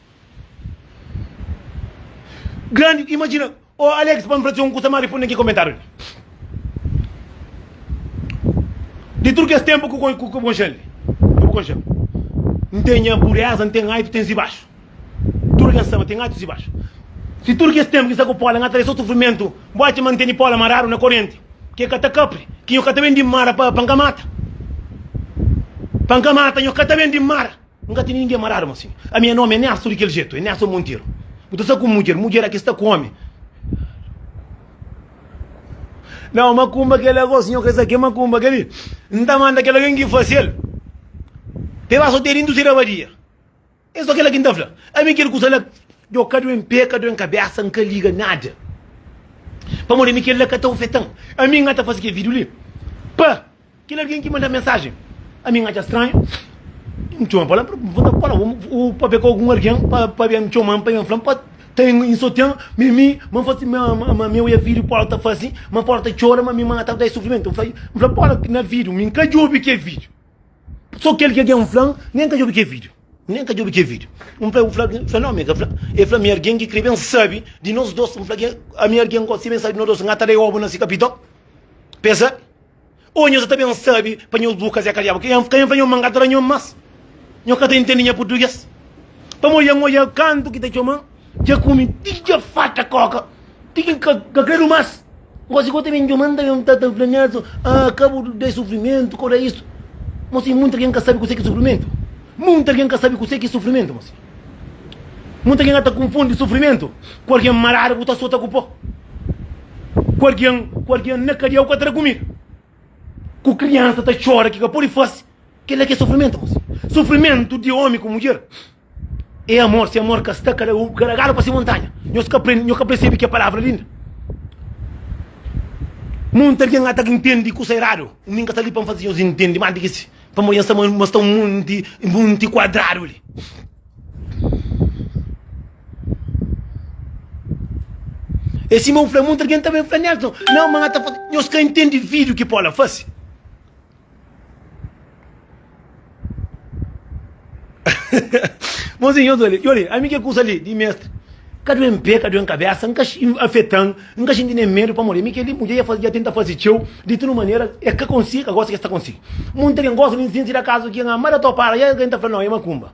Grande, imagina, o Alex, vamos fazer um cusamari por aqui comentário. De tudo que é tempo que eu conchele. Não tem bureza, não tem aito, tem se baixo. Tudo que é samba, tem aito e baixo. Se tudo que é tempo que está com pola, não tem sofrimento, pode manter pola amarrado na corrente. Que é que está capre, que eu também de mara para pancamata. Pancamata, eu também de mara. Nunca tem ninguém amarrado, mas assim. A minha nome é Nelson daquele jeito, é Nelson Monteiro. Eu estou com mulher aqui está com homem. Não, macumba aquele negócio, que essa aqui é macumba aquele. Não está mandando aquele alguém que faz ele. Pega só ter indústria da vadia. É só aquela que não está. A mim que ele custa lá. Eu cadê em pé, cadê em cabeça, não liga nada. Para morrer, me querer lá que está ofetando. A mim não está fazendo aquele vídeo ali. Pá, que alguém que manda mensagem. A mim não está estranho. Não tinha uma palavra, o papel com algum alguém, para ver me chamar, para me falar, tem insultando, mas fazer meu vídeo, para tá fazendo, mas para tá chora, mas minha tá daí sofrimento. Eu falei, para na vídeo, me nunca joube que é vídeo. Só que ele que é um flan, nem nunca joube que é vídeo. Nem que eu vi que vídeo. Fenômeno. É para mim alguém que escreveu sabe de nós dois. A minha alguém gosta de sabe de nós dois. Não tem ovo nesse capítulo. Pensa. Ou nós também sabe para nós Lucas e a Cariaba. Quem vem o mangá para nós mas. Nós que entendem português. Para mulher canto que te chama. Já come tia fata coca. Tia que quero mais. Gosto de também manda um tanto planeado. Acabo de sofrimento, com isso. Mas tem muita gente que sabe o que é sofrimento. Muita gente sabe o que é sofrimento, mas muita gente está confunde sofrimento com alguém marar, botar só com pó. Com alguém não queria o que está comigo. Com criança está chora que por fácil, que ele é que é sofrimento, mas sofrimento de homem com mulher é amor, se amor que está carregado para se montanha. Eu que percebo que a palavra é linda. Muita gente está que entende que isso é raro. Ninguém está ali para fazer os entende, mas que se para mulher mas está muito quadrado ali. Esse meu filho, muita gente também fala Nelson. Não, mas está fazendo. Eu que entende vídeo que Paula faz. Mozinho, olha, a minha coisa ali, de mestre. Cadê em pé, cadê em cabeça, nunca afetando, nunca entendendo medo para morrer. Porque ele mulher já tenta fazer show de toda maneira, é que consiga, que gosta que está consigo. Muita gente gosta de ensinar a casa que a mara topara, e a gente está falando, não, é macumba.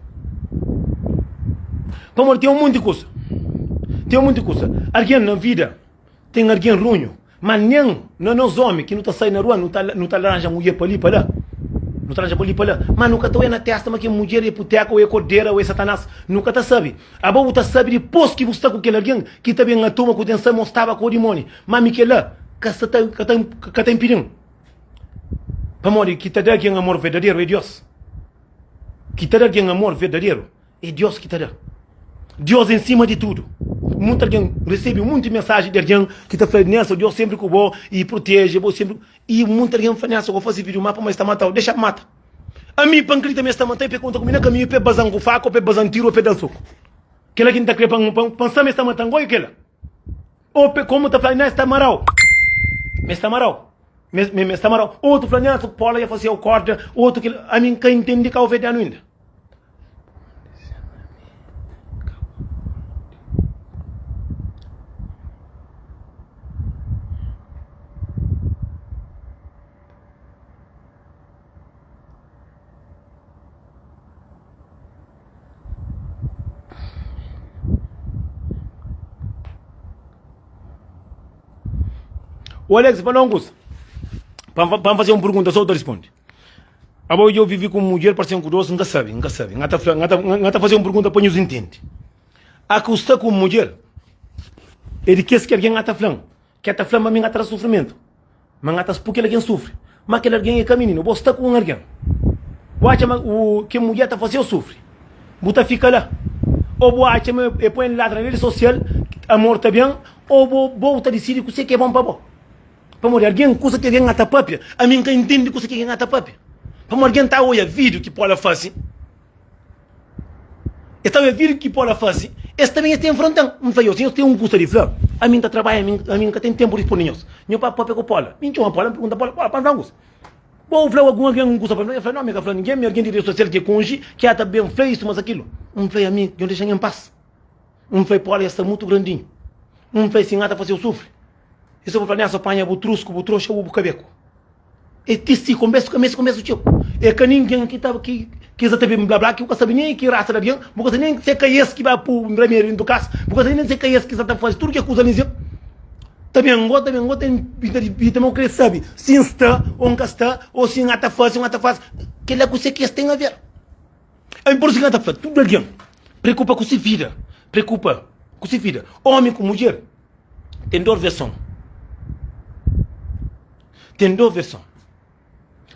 Para morrer, tem um monte de coisa. Alguém na vida tem alguém ruim, mas nem nos homens que não está saindo na rua, não está laranja mulher para ali, para lá. Não traz a polícia, mas nunca estou na testa, mas que mulher é puteca, ou é cordeira, ou é satanás. Nunca está sabe. A boa está sabe depois que você está com aquele alguém que está bem a turma que tem mostrava com o demônio. Mas que lá, que está impedindo. Para morrer, que está dando amor verdadeiro é Deus. Que está dando amor verdadeiro é Deus que está dando. Deus em cima de tudo. Muita gente recebe muita mensagem de alguém que está falando nessa, Deus sempre cuidou e protege, sempre. E muita gente fala nessa, eu vou fazer vídeo mapa, mas está matando, deixa matar. A mim, pancrita, me está matando, e pergunta comigo, que a mim, pe bazan com faca, pe bazan tiro, pe danço. Que ela que está crepando, pensar, me está matando, oi, que ela. Ou como está falando, está maral. Me está maral. Me está maral. Outro falando, nessa, Paula ia fazer o corda, outro que a mim, quem entende que é o vedano ainda. O Alex, para não gosta. Para fazer uma pergunta, só eu responde. Agora eu vivi com mulher, para ser um curioso, nunca sabe. Não está fazendo uma pergunta para nos entender. A custa com mulher, ele quer que alguém está falando. Que está falando, mas está sofrimento. Mas está porque alguém sofre. Mas aquele alguém é caminho, você está com alguém. O que a mulher está fazendo sofre. Você fica lá. Ou você põe lá na rede social, amor está bem, ou você decide que você é bom para você. Para morrer alguém, coisa que alguém ata papia. A mim que entende coisa que alguém ata papia. Para morrer alguém está a olhar vídeo que pode fazer. Está a ver vídeo que pode fazer. Esse também está enfrentando. Não foi eu tenho um curso de flor. A mim está trabalhando, a mim que tem tempo disponível. Meu papai pegou Paula. Me tinha uma Paula, pergunta Paula, para não. Bom, flor algum um curso para mim. Eu falei, não, amiga, flor, ninguém de rede social que conge, que está bem feio isso, mas aquilo. Não foi a mim, eu deixei em paz. Não foi Paula, está muito grandinho. Não foi assim, nada fazer o sofre. Isso eu vou falar, nessa panha, o trusco, o trouxa, o cabeco. E disse, começa o tio. É que ninguém que estava aqui, que já teve blá blá, que eu sabia nem que raça da avião, porque nem se caísse que vai para o primeiro do caso, porque nem se caísse que já está fazendo tudo que acusa nisso. Também tem também que sabe, se está, ou não está, ou se não está fazendo, que ele é que você quer tem a ver. É por isso que está fazendo, tudo alguém. Preocupa com se vida, homem com mulher. Tem duas versões. Tem duas versões.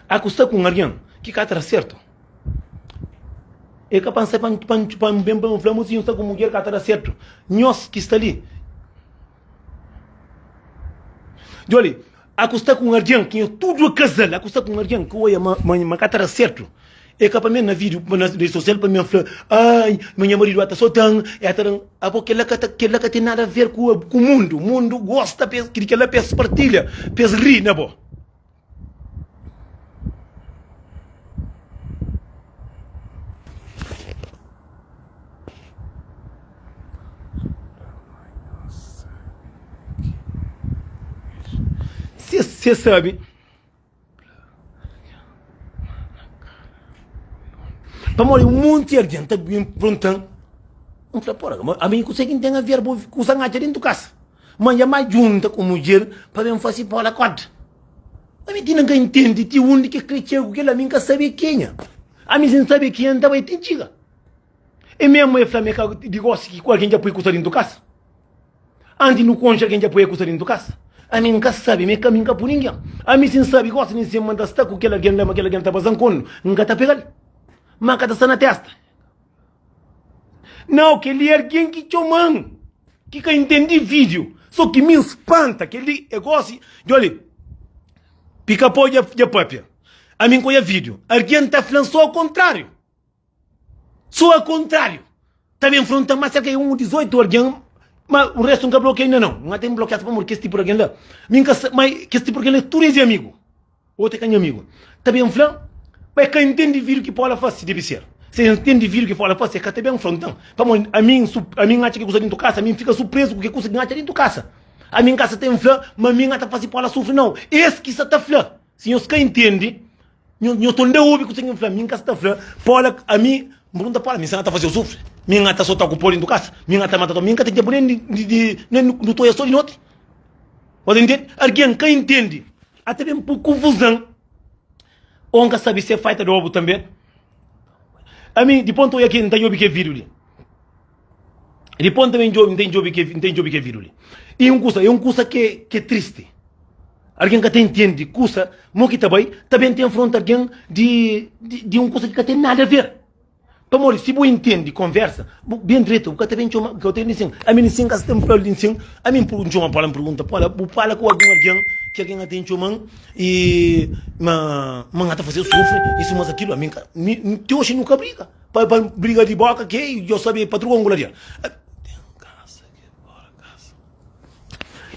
A custa com alguém que está certo. É capaz de para bem flamos e está com mulher que está certo. Nós que está ali. Olha, a custa com alguém que é tudo a casal, a custa com alguém que olha mas está certo. É capaz de na vídeo, na rede social para mim falar, ai, minha marido está soltando, porque ela que tem nada a ver com o mundo. O mundo gosta que ela pensa partilha, pensa rir, não é bom? Você sabe, para morrer um monte de gente está perguntando, não fala, porra, a mim consegue entender a ver com o sangue dentro de casa, mas é mais junta com mulher para ver fazer para a quadra. A mim não entende, tem um que cresceu que ela nunca sabia quem é. A mim não sabia quem estava aí, tem chiga. E mesmo eu falei que digo que alguém já põe coisa dentro de casa. Antes no cônjuge alguém já põe coisa dentro de casa. A mim nunca sabe, me caminha por ninguém. A mim sim sabe, gosta de se mandar estar com aquela gente está passando com nunca está pegando. Mas está na testa. Não, que ele é alguém que chama, que entende vídeo. Só que me espanta, que ele gosta de olha, pica-pau de papel. A mim conhece vídeo. Alguém está falando só ao contrário. Só ao contrário. Também enfrentando mais que 18 alguém. Mas o resto nunca bloqueia ainda não. Não tem bloqueado para morrer que esse tipo de alguém lá. Mas que esse tipo de alguém é tudo é amigo. Outro é amigo. Também um flan. Mas quem entende vídeo que pode fazer, deve ser. Se entende vídeo que pode fazer, que também um frontão. A mim acha que coisa dentro de casa, a mim fica surpreso com o que coisa dentro de casa. A minha casa tem um flan, mas a minha está fazendo para sofrer não. Esse que está flan. Se você entende, eu estou de ouvido que você tem flan, minha casa está flan, para a mim, pergunta para mim, se ela está fazendo sofrer. Minha está só está com o pó dentro de casa. Minha está matando, minha tem que pôr no toalha só de noite. Pode entender? Alguém que entende, até mesmo por confusão. Ou nunca sabe se é feita de ovo também. A mim, de ponto aqui, não tem jogo que é vídeo ali. De ponto também não tem jogo que é vídeo ali. E é um curso que é triste. Alguém que até entende, curso, mas que também tem afronta alguém de um curso que tem nada a ver. Para morrer, se você entende, conversa, bem direito, porque também que eu tenho assim, a mim sim, que tem um problema assim, a mim por uma pergunta, fala com alguém que alguém tem chumão e mas está fazendo sofrer, isso mas aquilo, a mim, te hoje nunca briga, para briga de boca que eu sabia patrulha angularia.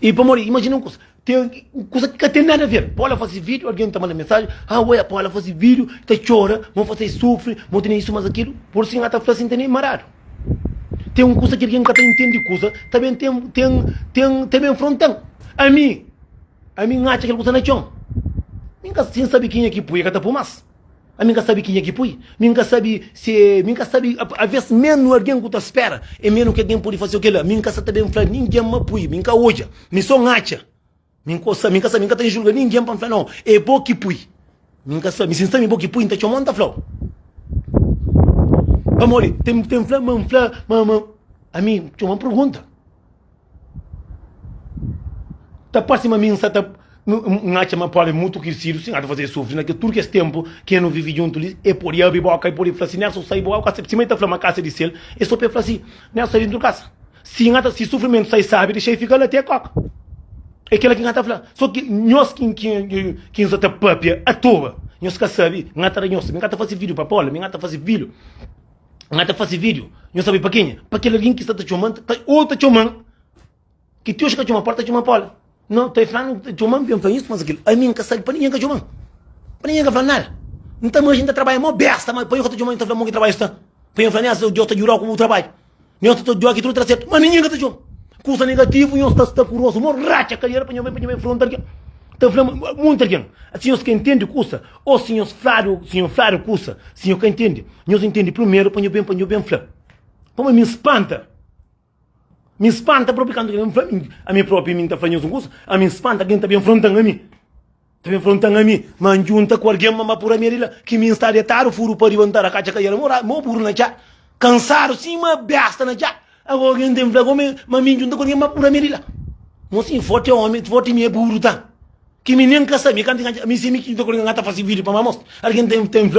E para morrer, imagina uma coisa. Tem coisa que tem nada a ver. Pode fazer vídeo, alguém está mandando mensagem. Pode fazer vídeo, está chora, vão fazer sofre, vão ter isso, mas aquilo. Por isso, está fazendo tem nem marado. Tem uma coisa que alguém que entende coisa, também tem frontão. A mim acha que ele coisa não é chão. Ninguém sabe quem é que põe, que está por mais. A mim sabe quem é que põe. Ninguém sabe a vezes menos alguém que está espera. É menos que alguém pode fazer aquilo. Ninguém sabe também falar, ninguém me põe, ninguém hoje, me só acha. Minha tem julga ninguém para falar não, é bom que pui. Minha sabe, me sinta bom que pui, então chama anda flow. Amor, tem flama, a mim, tinha uma pergunta. Tá próxima a mim, tá Não chama pode muito crescido, sim, a fazer sofrer, naquele tudo que esse tempo, quem não vive junto ali, é por aí, a biboca, e por aí, fala assim, Nelson, sai boa, se cima está falando uma casa de selo, é só para falar assim, Nelson, sai dentro da casa. Se sofrimento sai sabe, deixa aí ficar lá até a coca. É aquela que não está falando. Só que nós que está papia, à toa, nós que sabe, não está fazendo vídeo para Paula, não está fazendo vídeo. Não está fazendo vídeo, não sabe para quem? Para aquele alguém que está chamando, outra chamando, que tu acha que chama porta, chama Paula. Não, estou falando, chamando, eu faço isso, mas aquilo, a mim que sabe para ninguém que chamando. Para ninguém que fala nada. Não está mais ainda trabalha, mó besta, mas põe o que chamando, está falando que trabalha está. Põe o falando, eu estou a jurar com o trabalho. Eu estou a jurar que tudo está certo, mas ninguém que está chamando. Custa negativo, eu estou curioso, mó racha, carreira, para eu frontar aqui. Então, muito alguém. Senhor que entende custa, ou senhor Flávio custa, senhor que entende. Nós entende primeiro, põe bem Flávio. Como me espanta próprio quando a minha própria mim está falando custa, a mim espanta quem está bem frontando a mim. Está bem frontando a mim, mas junta com alguém, mas por a minha que me está deitado, furo para levantar a caixa que era mó burro na chá, cansado, sim, uma besta na chá. Agora alguém tem Flávio, mas me junta com alguém, mas por a minha mas sim, forte homem, forte minha burro, tá? Que me nem caça, me canta, me se me que tô com a fazer vídeo para mostrar. Alguém tem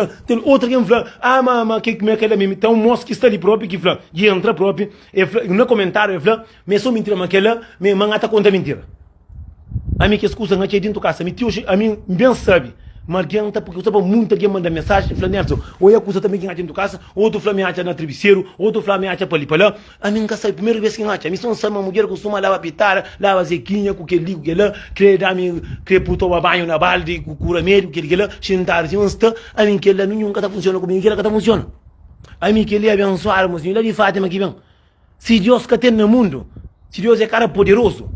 outro que fala, mas que me aquela me tem moço que está ali próprio que fala, e entra próprio, e no comentário fala, me só mentira, mas aquela me mangata conta mentira. A mim que escuta não tinha dentro casa, me tio, a mim bem sabe. Mas alguém tá porque estava muito alguém manda mensagem, fala Nelson, ou eu acusa também quem acha dentro casa, outro fala me acha na travesseiro, outro fala me acha para ali para lá. A mim que sai primeira vez que acha, a mim só uma mulher costuma lavar pitar, lava zequinha com que ligo que lá, querer dar me querer puto a banho na balde, com cura médio que lá, sentar se onsta, a mim que lá nunca tá funciona comigo, que ela tá funciona. A mim que ele é abençoado, mas ele de Fátima que vem. Se Deus que tem no mundo, se Deus é cara poderoso,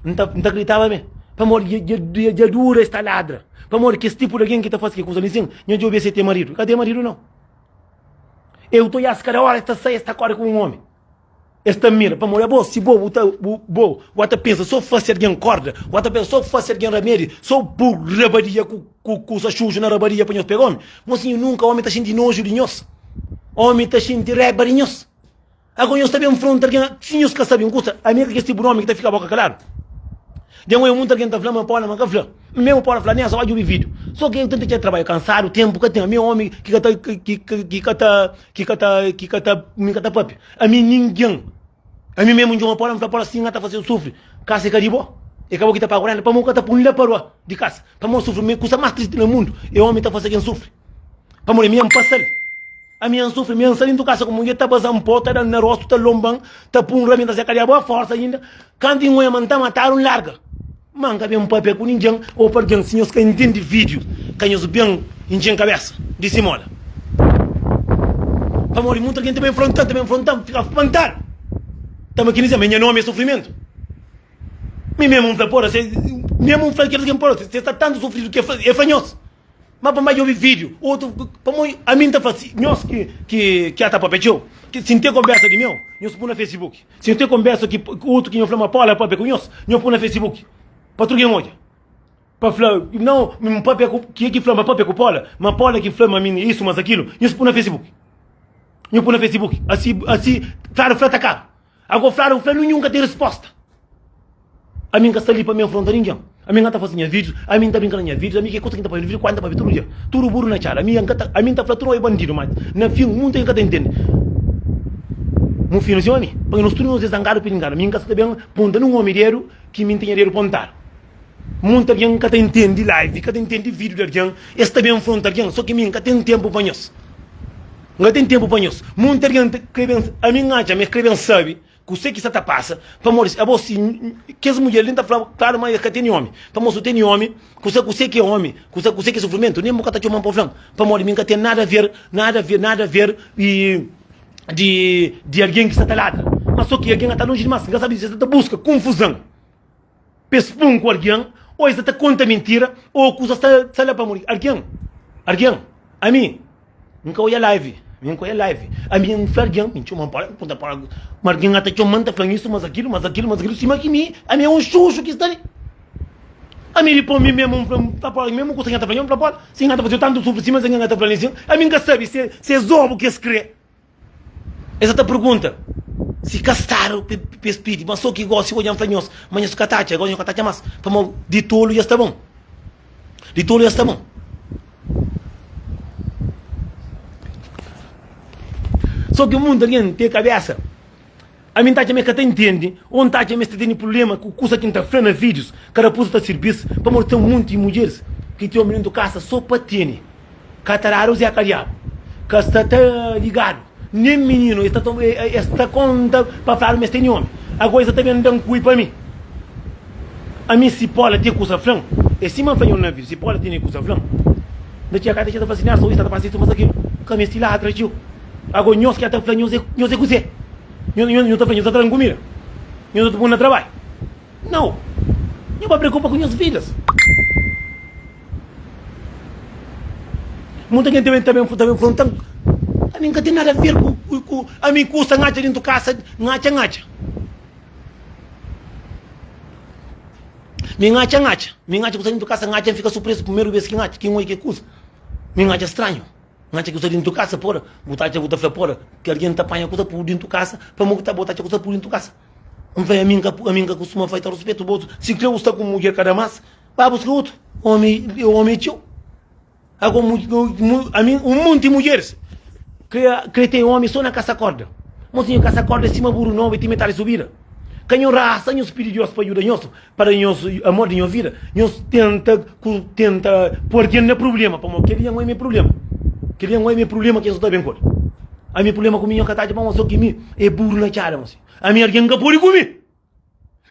não acreditava bem. Para morrer de dura esta ladra. Para morrer que esse tipo de alguém que está fazendo que coisa assim, não de obedecer ter marido. Cadê marido não? Eu estou a cada hora esta corda com um homem. Esta mira, para morrer, se boa, o até pensa, só faz alguém corda, o até pensa, só faz alguém remédio, só por rabaria com essa chuva na rabaria para nós pegar homem. Mas assim, nunca o homem está cheio de nojo de nós. O homem está cheio de reba de nós. Agora nós também enfrentamos alguém, se nós que sabemos, custa, a minha que esse tipo de homem que está a ficar a boca claro. De um muito alguém está falando, mas pode, mas falando. Mesmo pode falar, nem só vai ouvir vídeo. Só que eu tento ter trabalho cansado, o tempo que tem. A minha homem que cata papi. A mim ninguém. A mim mesmo de uma pode falar assim, está fazendo sofrer. Casa que ribo. E acabou que está pagando, para mim que está punida para de casa. Para mim sofrer, coisa mais triste no mundo. E o homem está fazendo quem sofre. Para mim mesmo passar. A minha sofre, minha saindo do casa como mulher está passando pó, está na rosto, está lombang, está punhando a minha está a boa força ainda. Quando em uma manta mataram larga. Manca bem um papel com ninguém, ou para alguém, senhores que entendem vídeo, que eles bem enchem cabeça, de cima. Para morrer muito alguém também enfrentando, fica espantado. Estamos aqui dizendo, meu nome é sofrimento. Mesmo um flapora, mesmo um flapora que pode, você está tanto sofrido que é fanhoso. Mas para mais ouvir vídeo, outro, para mim, a mim está fácil, nós que há papel, que se tem conversa de meu, nós põe no Facebook. Se tem conversa que outro que eu falo uma palavra para com nós põe no Facebook. Para tu olha. Para falar, não, um papel que flama papel com Paula, mas Paula que flama mim isso, mas aquilo, nós põe no Facebook. Nós põe no Facebook. Assim, claro, flata cá. Agora, claro, nunca tem resposta. A mim que está ali para me afrontar ninguém. A mim está fazendo vídeos, a mim está brincando em vídeos, a mim que conta que está fazendo vídeo, quando está fazendo todo dia. Tudo burro na cara. A mim está falando, tu não é bandido, mas na fim, muito que está entendendo. Meu filho, senhor, porque nós todos nos zangados para ninguém. A mim que está bem, pontando um homem que me tem dinheiro pontar. Muita gente que está entendendo live, que está entendendo vídeo de alguém, está bem afrontar alguém, só que a mim que tem tempo para nós. Não tem tempo para nós. Muita gente que a mim acha, mas que sabe, que você que está passa, para morrer, é bom assim, que as mulheres ainda falam, claro, mas que tem homem, para mostrar tem homem, que você que é homem, que você que é sofrimento, nem boca está chamando para frente, para morrer, mim que tem nada a ver de alguém que está lá. Mas só que alguém está longe demais, não sabe se está busca confusão, pespum com alguém, ou está conta mentira, ou coisa está lá para morrer, alguém, a mim, nunca olha live. A minha mulher me chama para mas alguém até chamando para isso, mas aquilo, cima que me, a minha é um chucho que está ali. A minha para mim mesmo para mesmo coisa que está fazendo para fora, sem nada fazer tanto sobre cima, sem nada está fazendo, a minha sabe se é zobo que escreve. Essa é a pergunta. se castaram pe espírito, mas só que igual se olham para nós, mas nós catacha, igual nós catacha mais, para mal de tolo já está bom. De tolo já está bom. Só que o mundo ali tem cabeça. A mim tá também que entende, onde tá também se tem problema com coisa que está frena vídeos, cada puxa está serviço, para mostrar um monte de mulheres que tem um menino de casa só para ter, catararos e acariado, que está ligado, nem menino, está conta para falar, mas tem homem, agora está também dando cuidado para mim. A mim se pode ter coisa frão, e se man fanho na vida, se pode ter coisa frão, não tinha cara de vacinar, só isso está passando mas aquilo, que a minha estila atraiu, agora nós que está falando, nós é coisa. Eu estou fazendo outra comida. Eu estou pondo no trabalho. Não. Eu me preocupo com minhas vidas. Muita gente também falando. A mim não tem nada a ver com a mim custa ngacha dentro de casa. Ngacha. Me ngacha. Me ngacha custa dentro de casa. Ngacha fica surpreso primeiro vez que ngacha. Que um é que custa. Me ngacha estranho. Ngacha que está dentro de casa, porra. Botar a fora. Que alguém está apanhando coisa por dentro de casa. Para botar a coisa por dentro de casa. Não vai a mim que costuma fazer respeito ao outro. Se quer estar com mulher cada mais, vai buscar outro. Homem tio. Agora, a mim, um monte de mulheres. Que tem homem só na casa corda. Mocinho, casa corda, cima burro não, vai te meter subida. Canhão raça, nós pedimos Deus para ajudar nós, para nós, amor de nossa vida. Nós tenta pôr dinheiro no problema. Para que não é meu problema. Que não é meu problema que eu estou bem com. A meu problema com o meu catado, mas só que mim é burro na cara, mocinho. A minha alguém que pôr comigo.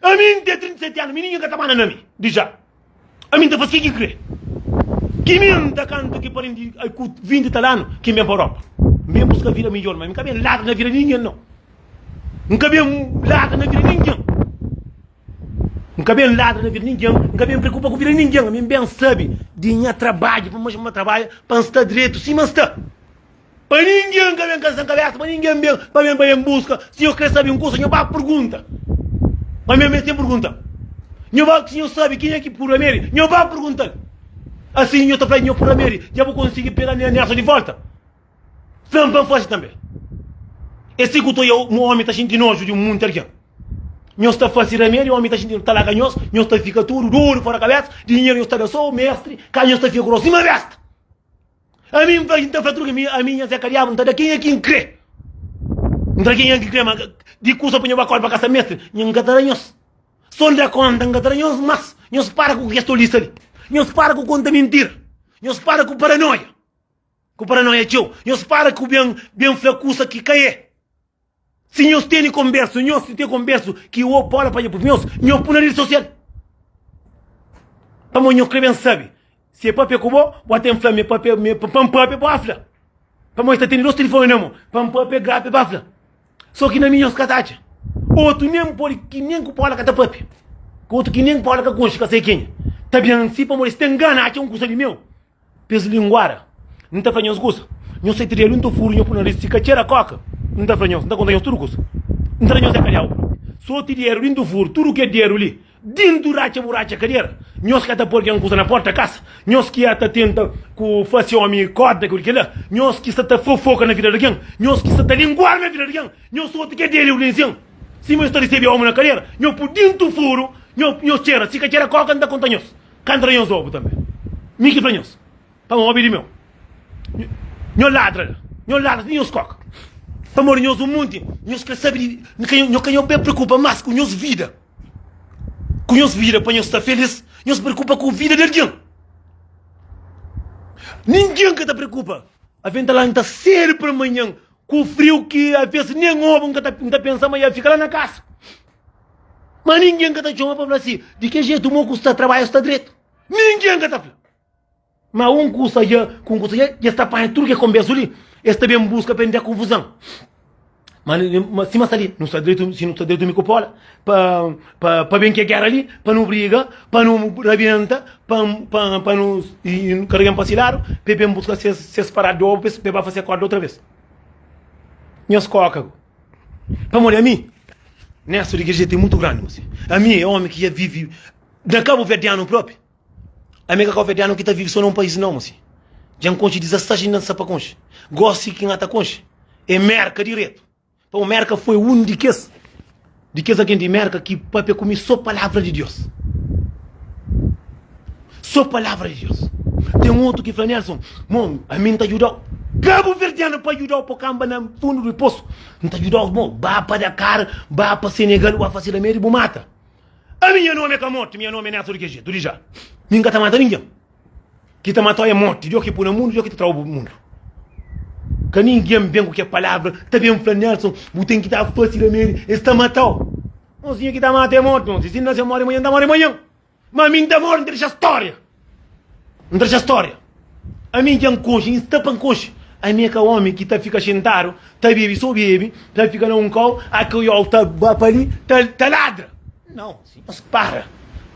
A mim tem 37 anos, ninguém que está mandando na mim. Diz a mim está fazendo o que crê. Que mim está cantando que parem de 20 anos, que me para a Europa. Me busca a vida melhor, mas não cabe nada na vida de ninguém, não. Não cabe nada na vida de ninguém. Não cabe nada na vida de ninguém. Não cabe me preocupa com a vida de ninguém. A mim bem sabe, dinheiro trabalho, para mais trabalho, para estar direito, sim, mas está. Para ninguém que vem com essa cabeça, para ninguém vem, para mim em busca. Se eu quero saber um curso, eu vou pergunta. Para mim tem pergunta. Se eu sabe quem é que por América, eu vou perguntar. Assim eu estou falando, eu por América, já vou conseguir pegar nessa de volta. Flam fácil também. Esse que o homem está sentindo nojo de um mundo aqui. Nós está fazendo América, o homem está sentindo talaga nós está fica tudo duro fora a cabeça, dinheiro nós está só o mestre, cá nós está fica grosso, cima veste. A mim vai então fazer a minha Zé Cariabo, não está quem é que crê. Não está quem é que crê, mas de curso para eu acordo para casa mestre, não gataranhos. Só lhe conta, gataranhos, mas nós para com o que estou lista ali. Nós para com conta mentira. Nós para com paranoia. Com paranoia tio. Nós para com bem flacuça que cai. Se nós temos conversa, nós temos conversa que o pode para nós por na rede social. Para nós escrever sabe. Se é papel como, bota em flame, papel para afla. Para nós está tendo dois telefones não, papel grave para afla. Só que na minha escatacha. Outro nem pode que nem com pode cata papel. Outro que nem pode que concha que sei quem. Tá bem se para nós tem gana aqui curso de meu. Peso linguara. Não está fazendo os cursos. Não sei ter muito furo, não por na rede se cachera coca. Não está fazendo, não está contando tudo curso. Não está fazendo carreira. Só ter dinheiro dentro furo, tudo que é dinheiro ali. Dentro buracha carreira. Nós que está por que curso na porta da casa. Nós que está tenta com fazer homem corda com aquilo. Nós que está fofoca na vida de alguém. Nós que está linguar na vida de alguém. Nós só que é dinheiro ali. Se nós está recebendo homem na carreira, nós por dentro furo, nós tira, se cachera coca não está contando nós. Canta nós ovo também. Miki para nós. Para um hobby de meu. Nós ladra, nós coca. Para morrer nós um monte, nós quer saber, nós bem preocupa mais com nós vida. Com nós vida, para nós estar feliz, nós preocupa com a vida de alguém. Ninguém que está preocupa. A venda lá está sério para amanhã, com o frio que às vezes nem ovo que está pensando, mas ia ficar lá na casa. Mas ninguém que está chamando para falar assim, de que jeito o meu custa trabalho está direito. Ninguém que está falando. Mas um custa já está apanhando tudo que é conversa ali. Este bem busca para entender a confusão. Mas se ali, não está direito, se não está direito me copola, para bem que é guerra ali, para não briga, para não rabienta, para não carregar para cilaro, para bem buscar se separar de ovo, para fazer acordo outra vez. Minhas coca. Para morrer a mim, nessa igreja tem muito grande, você. A mim é homem que já vive na Cabo Verdeano próprio. A minha Cabo Verdeano que está vive só num país não, você. Já não conte 17 anos para conche. Gosto de quem está conche. É merca direto. Para o Merca foi um de que aqui de Merca que para comer só palavra de Deus. Só palavra de Deus. Tem um outro que fala, Nelson, mano, a mim tá ajudando. Cabo Verdeano para ajudar o Pocamba no fundo do poço. Não tá ajudando, mano. Vá para Dakar, vá para Senegal, vá fazer a meia e mata. A minha nome é Camote, minha nome é Nelson de do já. Ninguém tá matando ninguém. Que tá matando é morte. Deus que põe no mundo, Deus que tá trabalhando no mundo. Que ninguém vem com que a palavra, tá bem falando, Nelson, você tem que estar fácil a meia, está matando. Mozinho que tá matando é morte, não. Se não se morre amanhã, tá morre amanhã. Mas a mim tá morre, não deixa história. Não deixa história. A mim que é um coxo, está para um coxo. A minha que é um homem que tá fica sentado, tá bebe, só bebe, tá fica num cão, a que eu tá para ali, tá ladra. Não, mas para.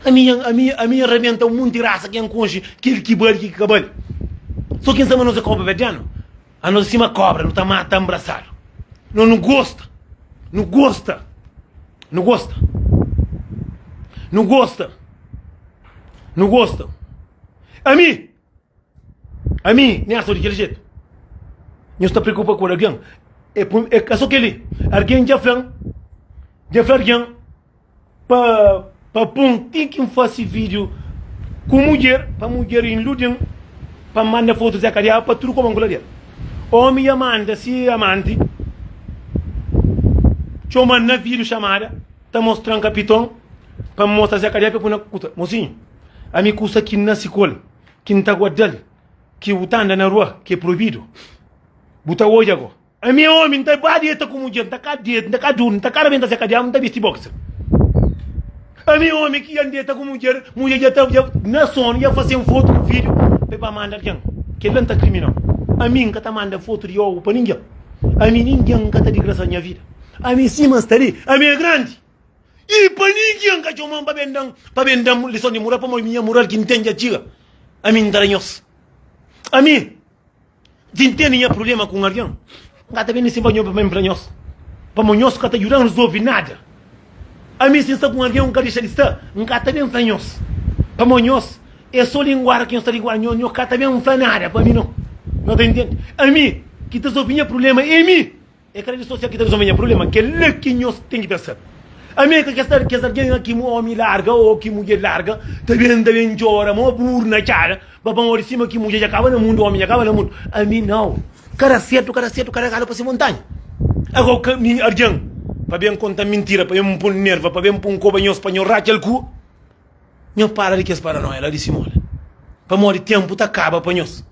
A minha arrebenta um monte de raça que é um coxo, que bale, que cabale. Só quem sabe não se cobra verdiano. A nossa cima cobra, não tá mata abraçado. Não gosta. Não gosta. Não gosta. Não gosta. Não gosta. A mim, nem é só daquele jeito. Não está preocupado com alguém. É só que ele, alguém já falou alguém, para pontir que faça vídeo com mulher, para mulher iludem, para mandar fotos da cadeia, para tudo como a mulher. Homem amante, se amante, chama na vídeo chamada, está mostrando capitão, para mostrar a cadeia, para pôr na cuta. Mocinho, a mim custa que na escola, que não está guardado, que o anda na rua, que é proibido. Buta hoje agora. A minha homem não está dieta com mulher, não está cadeia, não está cadura, não está caramente a cadeia, não está vestido boxe. A minha homem que anda dieta com mulher já está na sono, já fazer foto, vídeo, para mandar alguém, que ele não está criminal. A mim que está mandando foto de algo para ninguém. A mim ninguém que está de graça na minha vida. A mim sim, mas está ali. A mim é grande. E para ninguém que eu mando para vendar lição de moral, para minha moral que entende a tia. A mim está ranhoso. A mim, se tem nenhum problema com alguém, não está vendo esse banho para mim ranhoso. Para manhoso que está ajudando a resolver nada. A mim se está com alguém que deixa de estar, não está vendo ranhoso. Para manhoso, é só linguagem que não está linguagem, não está vendo nada para mim não. Não te entende? A mim, que resolve problema, é mim. É a rede social que resolve problema, que é ele que nós tem que pensar. A mim, que alguém aqui, homem larga, ou que mulher larga, também chora, uma burna, cara, babão, ou de cima que mulher acaba no mundo, homem acaba no mundo. A mim, não. Cara certo, cara galo para essa montanha. Agora, alguém, para bem contar mentira, para bem pôr nerva, para bem pôr um cobanhão espanhol, rachar o cu, não para de que as paranoia, ela disse, olha, para morrer tempo, tá acaba para nós.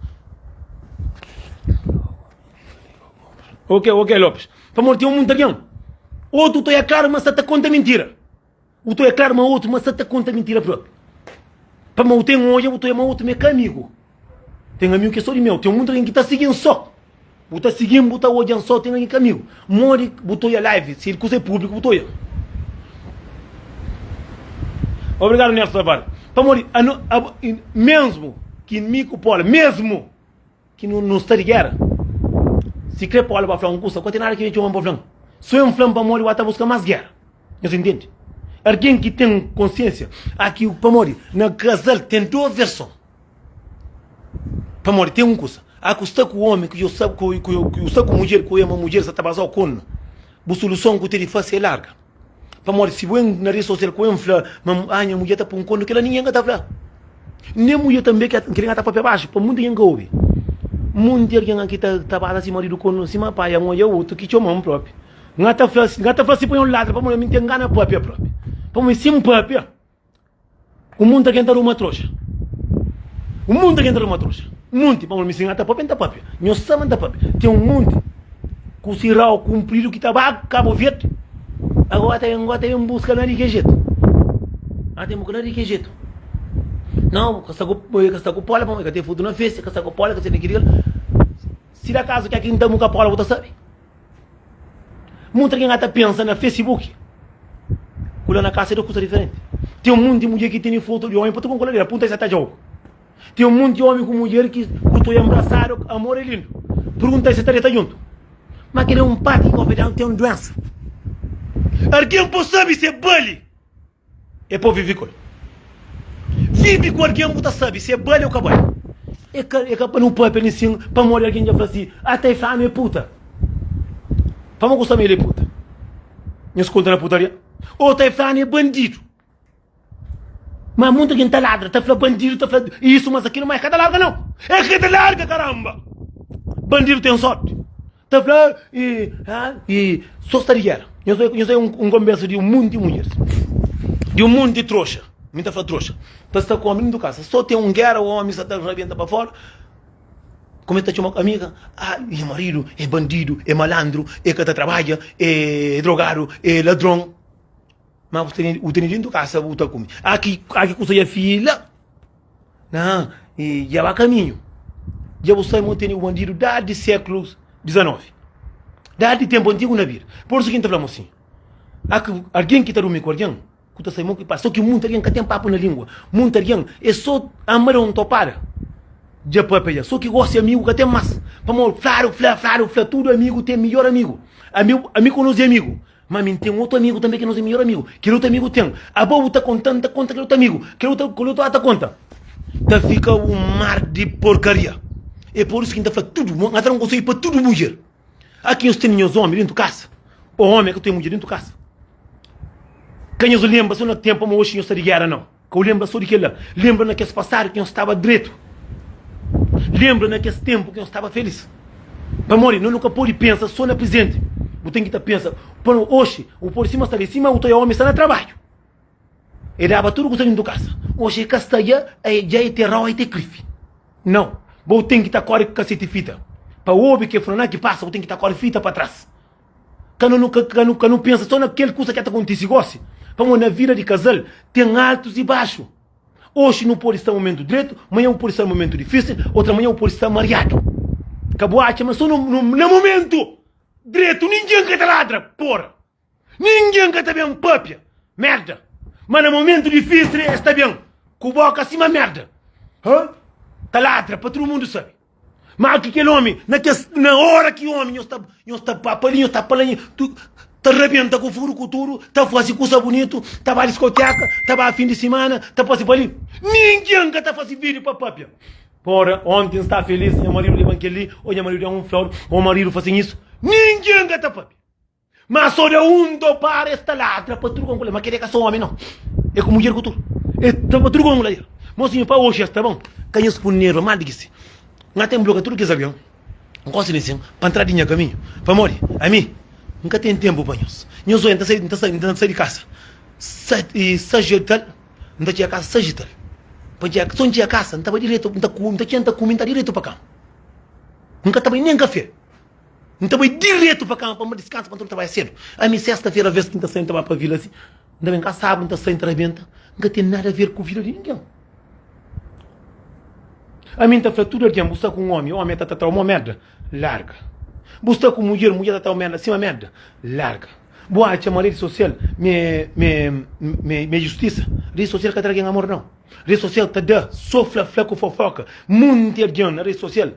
Ok, Lopes. Para morrer um mundo alguém. Outro tu é claro, mas você conta mentira. O tu é claro, mas outro, mas você conta mentira próprio. Para morrer tem um olho, o tu é outro, meu amigo. Tem amigo que é só de meu. Tem um mundo alguém que está seguindo só. O está seguindo, o está olhando só, tem alguém que é amigo. Morre, botou a live. Se ele é público, botou a. Obrigado, Nelson Tavares. Para morrer, mesmo que mico pole, mesmo que não está de guerra. Se quer para olhar para um curso, quanto nada que a gente chama para falar. Se eu flame para morrer, vai buscar mais guerra. Você entende? Alguém que tem consciência, aqui para morrer, na casal tem duas versões. Para morrer tem um curso. A custa com o homem, que eu sabe que eu estou com mulher, que eu amo mulher, se está passando com a solução que eu tenho fácil é larga. Para morrer, se eu na rede social, que eu falo, a minha mulher está para um cono, que ela ninguém está falando. Nem a mulher também que está para baixo, para muito ninguém ouve. Muito alguém aqui está para cima do cono, cima pai, a mulher outro que chama um próprio. Gata fala se põe um lado, para me ter engana própria. Para me sim própria. O mundo que entra uma trouxa. O mundo que entra uma trouxa. Muito, para me ensinar a própria, não própria. Não sabe da própria. Tem um mundo com o cirral cumprido que está cabo verde. Agora tem um busca na de jeito. Tem um busca na de jeito. Não, que está com pola, que tem futuro na festa, que está com pola, que você tem que ir. Se da casa que aqui não está com pola, você sabe. Muita gente está pensando no Facebook. Quando na casa é coisa diferente. Tem um monte de mulher que tem foto de homem, para tu com colega, aponta essa tá jogo. Tem um monte de homem com mulher que estou abraçado, amor é lindo. Pergunta se está junto. Mas que é um pátio, tem uma doença. Alguém pode saber se é bale. É para viver com ele. Vive com alguém que sabe se é bale ou cabal. É para não pôr para morrer alguém já fala assim, até fama é puta. Para não gostar meio de puta. Não escuta na putaria. Ou tá falando é bandido. Mas muito quem tá ladra, tá falando bandido, tá falando isso, mas aquilo não é cada larga não. É cada larga, caramba. Bandido tem sorte. Tá falando e só estaria. Eu sou um converso de um mundo de mulheres. De um mundo de trouxa. Me tá falando trouxa. Tá está com a menina do casa. Só tem um guerra, o homem está rabenta para fora. Comenta a uma amiga, meu marido é bandido, é malandro, é que trabalha, é drogado, é ladrão. Mas o dentro do casa volta comigo. Aqui custa a filha. Não, e já vai caminho. Já você mantém o bandido desde séculos XIX. Desde tempo antigo na vida. Por isso que nós falamos assim. Alguém que está dormindo com alguém, que está saindo que passa. Só que muito alguém que tem papo na língua. Muito alguém é só amarão topar. Já papel. Só que gosta de amigo que tem mais. Vamos, flaro, tudo amigo tem melhor amigo. Amigo não é amigo. Mas tem outro amigo também que não é melhor amigo. Que outro amigo tem. A boa está contando conta que outro amigo. Que outro está conta. Tá fica um mar de porcaria. É por isso que a gente fala tudo. Nós não conseguimos para tudo mulher. Aqui nós temos homens dentro de casa. O homem que tem mulher dentro de casa. Quem nos lembra só no tempo, mas hoje não está de guerra não. Que eu lembro só daquele. Lembra naquele passado que eu estava direito. Lembra naquele tempo que eu estava feliz. Para morrer, não nunca pode pensar só no presente. Eu tenho que estar pensando. Hoje, o por cima está ali em cima, o teu homem está no trabalho. Ele dava tudo que está dentro de casa. Hoje, castanha, já é terror e é clife. Não. Eu tenho que estar com a cacete fita. Para o homem que é que passa, eu tenho que estar com a fita para trás. Quando não pensa só naquele coisa que está acontecendo e gosta. Vamos na vida de casal, tem altos e baixos. Hoje não pode estar no momento direito, amanhã não pode estar no momento difícil, outra manhã não pode estar mareado. Acabou a mas só no momento direito, ninguém que te ladra, porra. Ninguém que te bem papia, merda. Mas no momento difícil está bem, com boca acima merda. Tá ladra, para todo mundo sabe. Mas aquele homem, na hora que o homem está papalinho, está palinho, tu arrebenta com o furo, com o turo, está fazendo coisa bonito, está para a discoteca, está para fim de semana, está para ali. Ninguém que está fazendo vídeo para papia. Porra, ontem está feliz, meu marido leva aquele, ou meu marido é um flor, ou o marido faz isso. Ninguém que está papia. Mas só de do para esta ladra, para tudo com mulher, mas querer que só homem não. É com mulher com tudo. É para tudo com mulher. Mocinho, para hoje está bom. Canhas por dinheiro, mal diga-se. Não tem bloco, tudo que sabiam. Não gosto de assim, para entrar dinheiro caminho. Para morrer, a mim, nunca tem tempo para nós. Nós só entramos sair de casa. Sagital, não tinha casa, sagital. Só não tinha casa, não estava direito, não tinha comida direito para cá. Nunca estava nem café. Não estava direto para cá, para descansar, para trabalhar cedo. A mim, sexta-feira, a vez que não está saindo para a vila assim, ainda bem cá sábado, não está saindo, rebenta. Nunca tem nada a ver com a vida de ninguém. A mim está fratura de buscar com um homem, o homem está uma merda, larga. Buscar com mulher está uma merda, assim uma merda, larga. Boa, chama rede social, me justiça. Rede social que traga amor não. Rede social está dando, sofla, flaco, fofoca. Muito alguém na rede social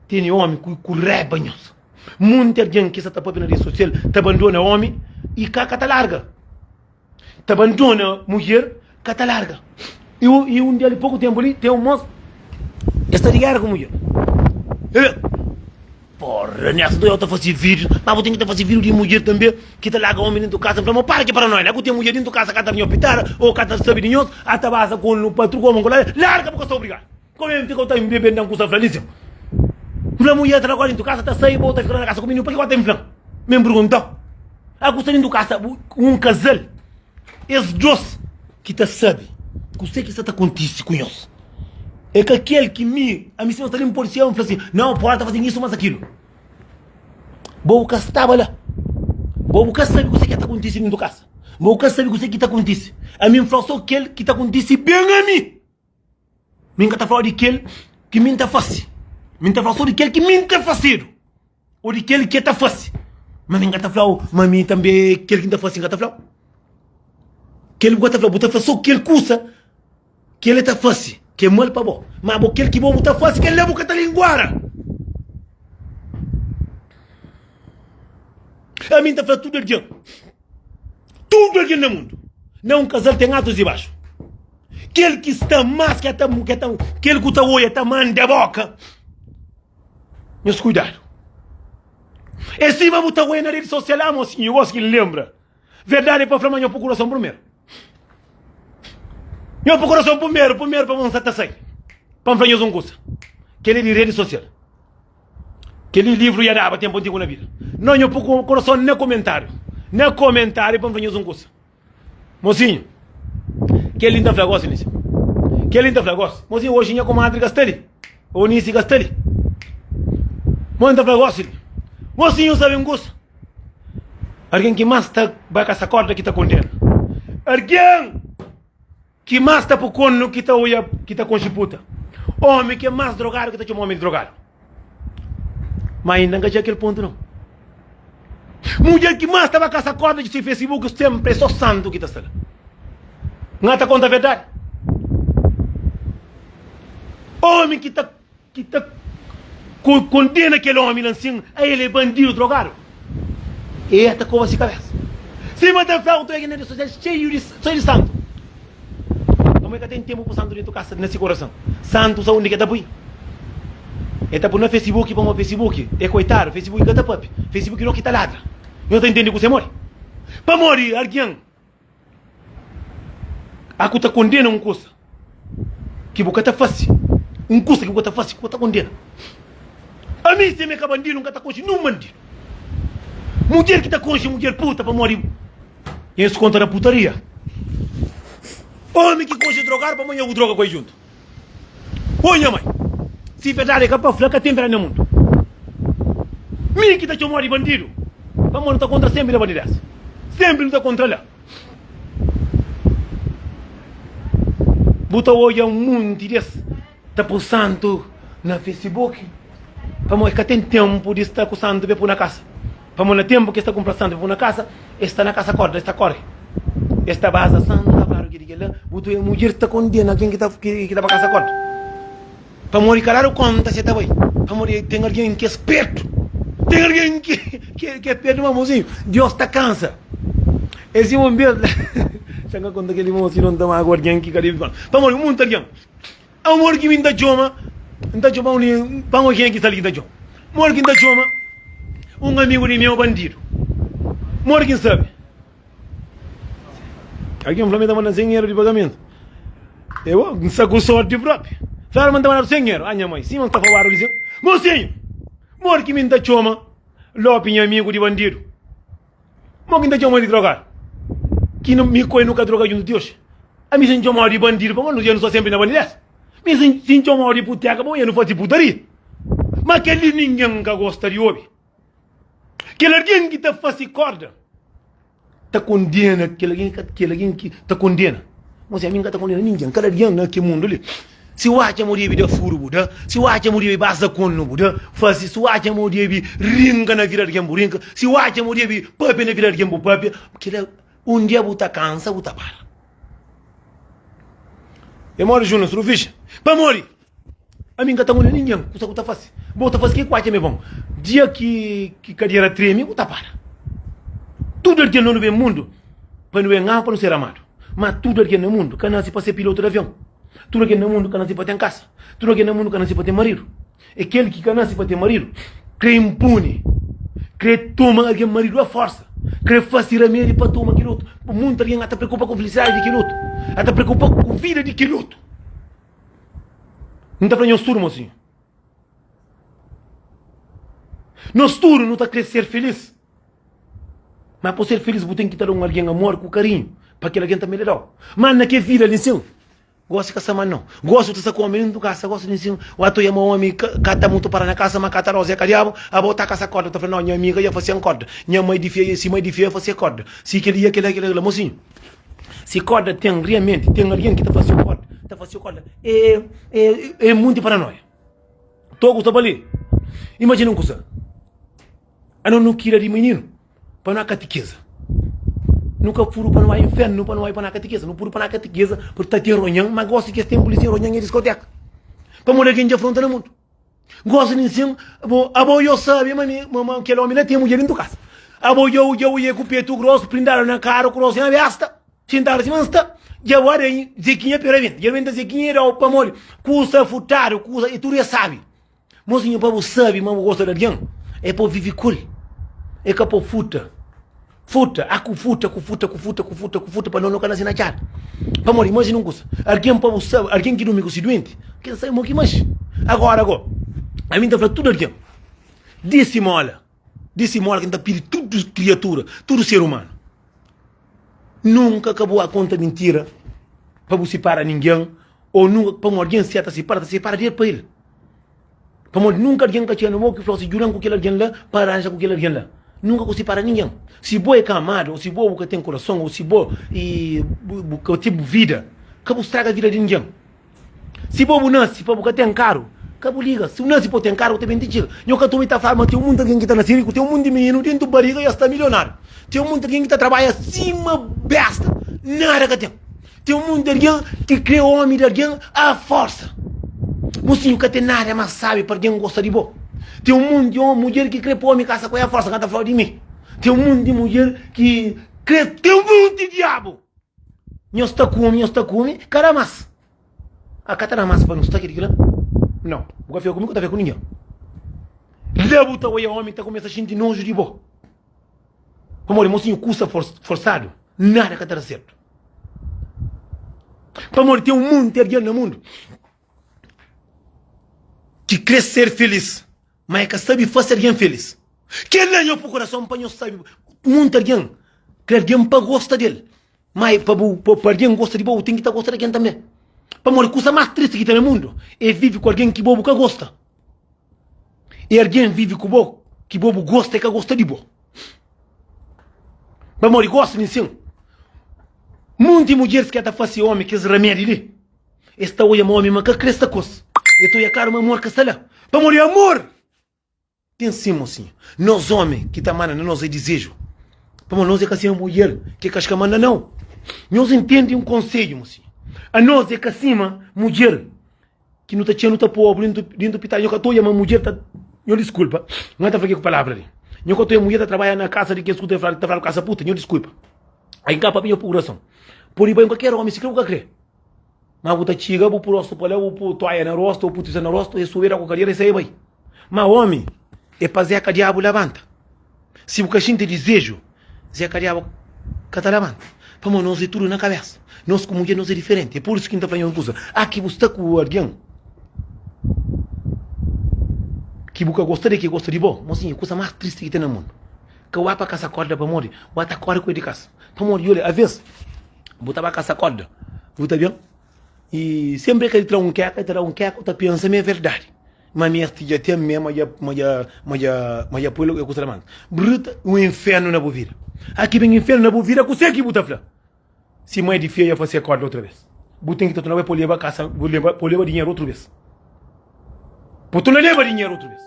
tem homem com rebanhos. Muito alguém que está tapando na rede social, te abandona homem e cá está larga. Te abandona mulher, cá está larga. E um dia de pouco tempo ali, tem um moço. Esta de guerra com mulher. Porra, nessa do eu estou fazendo vídeo, mas eu tenho que fazer vídeo de mulher também, que está lá com o homem dentro de casa. Falei, para que para nós, eu tenho mulher dentro de casa, que está em hospital, ou que está sabidinhoso, até basta com o patrão, com o larga, porque eu sou obrigado. Como eu fico em bebê, não custa felício. A mulher está agora dentro de casa, está saindo, volta a ficar na casa comigo, porque eu estou em flan. Me perguntou. A custa dentro de casa, um casal, esses dois, que está sabe, que eu sei que isso está acontecendo com eles. É que aquele que a missão está ali um policial, fala assim, não, pode estar fazendo isso, mas aquilo. Boca estava lá. Boca sabe o que está acontecendo dentro da casa. Boca sabe o que está acontecendo. A mim falou só aquele que está acontecendo bem a mim. Minha está falando de aquele que me está fácil. Minha está falando só de aquele que me está fácil. Ou de aquele que está fácil. Mas minha está falando, mas mim também, aquele que está fácil, está falando. Aquele que está falando, está falando só aquele coisa que ele está fácil. Que é mal para bom. Mas aquele que bom está fácil, que ele leva o que está linguara. A mim está falando tudo alguém. Tudo alguém no mundo. Não um casal tem altos e baixos. Aquele que está mais, que aquele que está olhando, está manda a boca. Mas cuidado. E se vamos estar olhando na rede social, mocinho, eu gosto que ele lembra. Verdade é para falar, eu procuração primeiro. Eu procuração primeiro para você estar sair. Para fazer um curso. Aquele de rede social. Aquele livro ia dar tempo antigo na vida. Não, eu procuração nem comentário. Nem comentário para fazer um curso. Mocinho, que linda flagócia, Nícia. Que linda flagócia. Mocinho, hoje é com a Madre Castelli. Ou Nícia Castelli. Manda flagócia. Mocinho, sabe um curso? Alguém que mais está vai com essa corda que está contendo. Alguém que mais está por cono que está com chiputa. Homem que é mais drogado que está chamando homem drogado. Mas ainda não é aquele ponto não. Mulher que mais estava com essa corda de Facebook sempre é só santo que está sendo. Não está conta a verdade. Homem que está condena aquele homem assim, aí ele é bandido drogado. E esta coisa se cabeça. Se manda flauta aqui na rede social cheio de santo. Como é que tem tempo para o santo dentro da casa nesse coração? Santo só onde que está bem. É tá por no Facebook, para o Facebook. É coitado, Facebook que está papi. Facebook não que está ladra. Não está entendendo que você morre. Para morrer, alguém. A que está condena um coisa. Que você está fácil. Um coisa que você está fácil, que você está condena. A mim, se me acaba bandido, nunca está contigo, não bandido. Mulher que está com mulher puta para morrer. E isso conta na putaria. Homem que concha drogar para amanhã o droga com ele junto. Olha, mãe. Se verdade é capaz de falar que tem verdade no mundo. Mim que está chamando de bandido. Para não está contra sempre a bandido dessa. Sempre não está contra ela. Bota hoje um monte desse. Está por santo na Facebook. Para não tem tempo de estar com o santo para na casa. Para não tempo que está comprando santo para na casa. Está na casa corda, está corre. Esta base santo, claro que diga lá. Bota a mulher está condena quem que está para casa corda. Para morrer calar o conta se está bem. Para morrer tem alguém que é esperto. Tem alguém que é esperto, mamozinho. Deus está cansa. Esse momento. Chega conta que ele moço não está mais alguém que caribe. Para morrer muito alguém. A morrer que me dá joma. Dá joma um para morrer que está ali dá joma. Morrer que dá joma. Um amigo de meu bandido. Morrer quem sabe. Alguém falou me dá uma dinheiro de pagamento. Eu não sei com sorte própria. Claro, manda mandar sem dinheiro. Minha mãe, sim, não está falando isso. Mocinho, mor que me dá choma, lopinha amigo de bandido. Mor que me dá choma de drogar. Que não me coi nunca droga junto de Deus. A mim sem choma de bandido, para não não sou sempre na bandidez. Me sem choma de puteca, para eu não faço putaria. Mas aquele ninguém que gosta de ouvir. Aquele alguém que está fazendo corda. Está condena, aquele alguém que está condena. Mas a mim que está condena ninguém, cada alguém naquele mundo ali. Se o acha morrer de furo buda, se o acha morrer de basta conno buda, faz se o acha morrer de ringa na vida de gembo ringa, se o acha morrer de papi na vida de gembo papi, porque dia buta cansa buta para. E moro junto no ficha, para morrer. A mim que tá morrendo ninguém, custa buta faz. Bota faz que quase me bom. Dia que cadeira treme buta para. Tudo que no mundo, para não ganhar para não ser amado. Mas tudo que no mundo, que nasce para ser piloto de avião. Tudo aqui no mundo que nasce para ter casa. Tudo aqui no mundo que nasce para ter marido. Aquele que nasce para ter marido, crê impune. Crê toma aquele marido à força. Crê fazer remédio para tomar aquele outro. O mundo alguém até preocupa com a felicidade de aquele outro. Até preocupa com a vida de aquele outro. Não está falando turno, mocinho. Nosso turno não está a querer ser feliz. Mas para ser feliz, você tem que dar alguém amor com carinho. Para que alguém também lhe dá. Mas naquela vida ali, sim. Gosto de caçar, mas não. Gosto de sacar o homem do caça. Gosto de ensino. O ato é um homem cata muito para na casa, mas cata rosa é cariabo. A botar caça corda. Tá falando, não, minha amiga ia fazer corda. Minha mãe de filha, se mãe de filha fazer corda. Se aquele, mocinho. Se corda tem realmente, tem alguém que está fazendo corda. Está fazendo corda. É muito paranoia. Estou gostando ali. Imagina coisa. Eu não queria de menino. Para não catequeza. Nunca furo para não ir inferno, para não ir para a catequeza. Não furo para a catequeza, porque está ter ronhão, mas gosto que tem polícia ronhão em discoteca. Para morrer quem já fronta no mundo. Gosto de ensino, eu sabe, mas aquele homem tem mulher dentro da casa. Eu ia com o peito grosso, prendaram na cara, o grosso na besta, sentaram assim, mas está. Já o arei, Zequinha pera venda. Geralmente Zequinha era o para morrer. Cusa futaro, cusa, e tudo já sabe. Mocinho, para você sabe, mas eu gosto de alguém. É para viver cool. É que para futa. Futa, futa para não canal na chat. Pamor, imagina um coisa. Alguém para você, alguém que não me conhece doente, que sai muito mais. Agora, a mim tá falando tudo alguém. Disse mola que tá pedindo tudo criatura, tudo ser humano. Nunca acabou a conta mentira para você separar ninguém, ou nunca, para alguém certa separa dele para ele. Para nunca alguém que tinha no que falou se juram com aquele alguém lá, para arranjar com aquele alguém lá. Nunca se para ninguém. Se boa é camado, ou se boa que tem coração, ou se boa e que tipo vida, que você estraga a vida de ninguém. Se boa não, se boa que tem caro, que você liga. Se não se pode ter caro, você vende tira. Eu que tu me tá falando, tem um mundo que está na Síria, tem um mundo de menino dentro do barriga e já está milionário. Tem um mundo que está trabalhando acima besta, nada que tem. Tem um mundo de alguém que cria o homem de alguém à força. Mocinho que tem nada, mas sabe para quem gosta de boa. Tem um mundo de uma mulher que crê para o homem caça com a força que está fora de mim. Tem um mundo de mulher que crê, tem um mundo de diabo. Nós está come, caramas. A cata na massa para não estar aqui, não. O café comigo está a ver com ninguém. Leva o homem que começa a sentir nojo de boa. Como o mocinho custa forçado, nada que está certo. Para tem um mundo de alguém no mundo que quer ser feliz. Mas é que sabe fazer alguém feliz. Quem ganhou para o coração, para não sabe. Muito alguém. Que alguém para gostar dele. Mas para alguém gostar de bobo, tem que estar gostando de alguém também. Para morrer, a coisa mais triste que tem no mundo é viver com alguém que bobo que gosta. E alguém vive com bobo que bobo gosta e que gosta de bobo. Para morrer, gosta de sim. Muitas mulheres que até fazem homem, que se remédio ali. Esta hoje é uma homem, mas que cresce a coisa. Eu estou a cara, uma amor que está lá. Para morrer, amor! Tem sim, mocinho. Nós homens, que está mandando, nós é desejo. Para nós é que assim a mulher, que é casca manda não. Nós entendemos um conselho, mocinho. A nós é que acima, mulher, que não está tinha, não está pobre, dentro do hospital. Eu que estou uma mulher, eu desculpa. Não está falando com palavra ali. Eu que estou a mulher, trabalha na casa de que escuta falar, está falando casa puta, eu desculpa. Aí cá para mim, eu procuração. Por aí, qualquer homem, se crê o que crê. Mas vou te chigar, vou por rosto, para lá, vou por toalha na rosto, vou por tisa na rosto, e subir a qualquer e sair bem. Mas homem, é para Zé que diabo levanta. Se o cachimbo tem desejo, Zé que diabo que levanta. Para nós é tudo na cabeça. Nós como mulher nós é diferente. É por isso que está falando uma coisa. Aqui você está com alguém que você gosta de que gosta de bom. Mocinho, a coisa mais triste que tem no mundo. Que eu para caçar corda para morrer. Eu até corda com ele de casa. Para morrer, olha, às vezes, eu estava a caçar corda. Você está bem? E sempre que ele traz um queco, eu estou pensando, é verdade. Mas minha filha tem mesmo, mas apoio eu gosto mais. Bruta, um inferno na bovira. Aqui vem inferno na bovira, consegue botar flá. Se mãe de feia fazer corda outra vez. Botem que tu não vai por levar caça, por levar dinheiro outra vez. Por tu não leva dinheiro outra vez.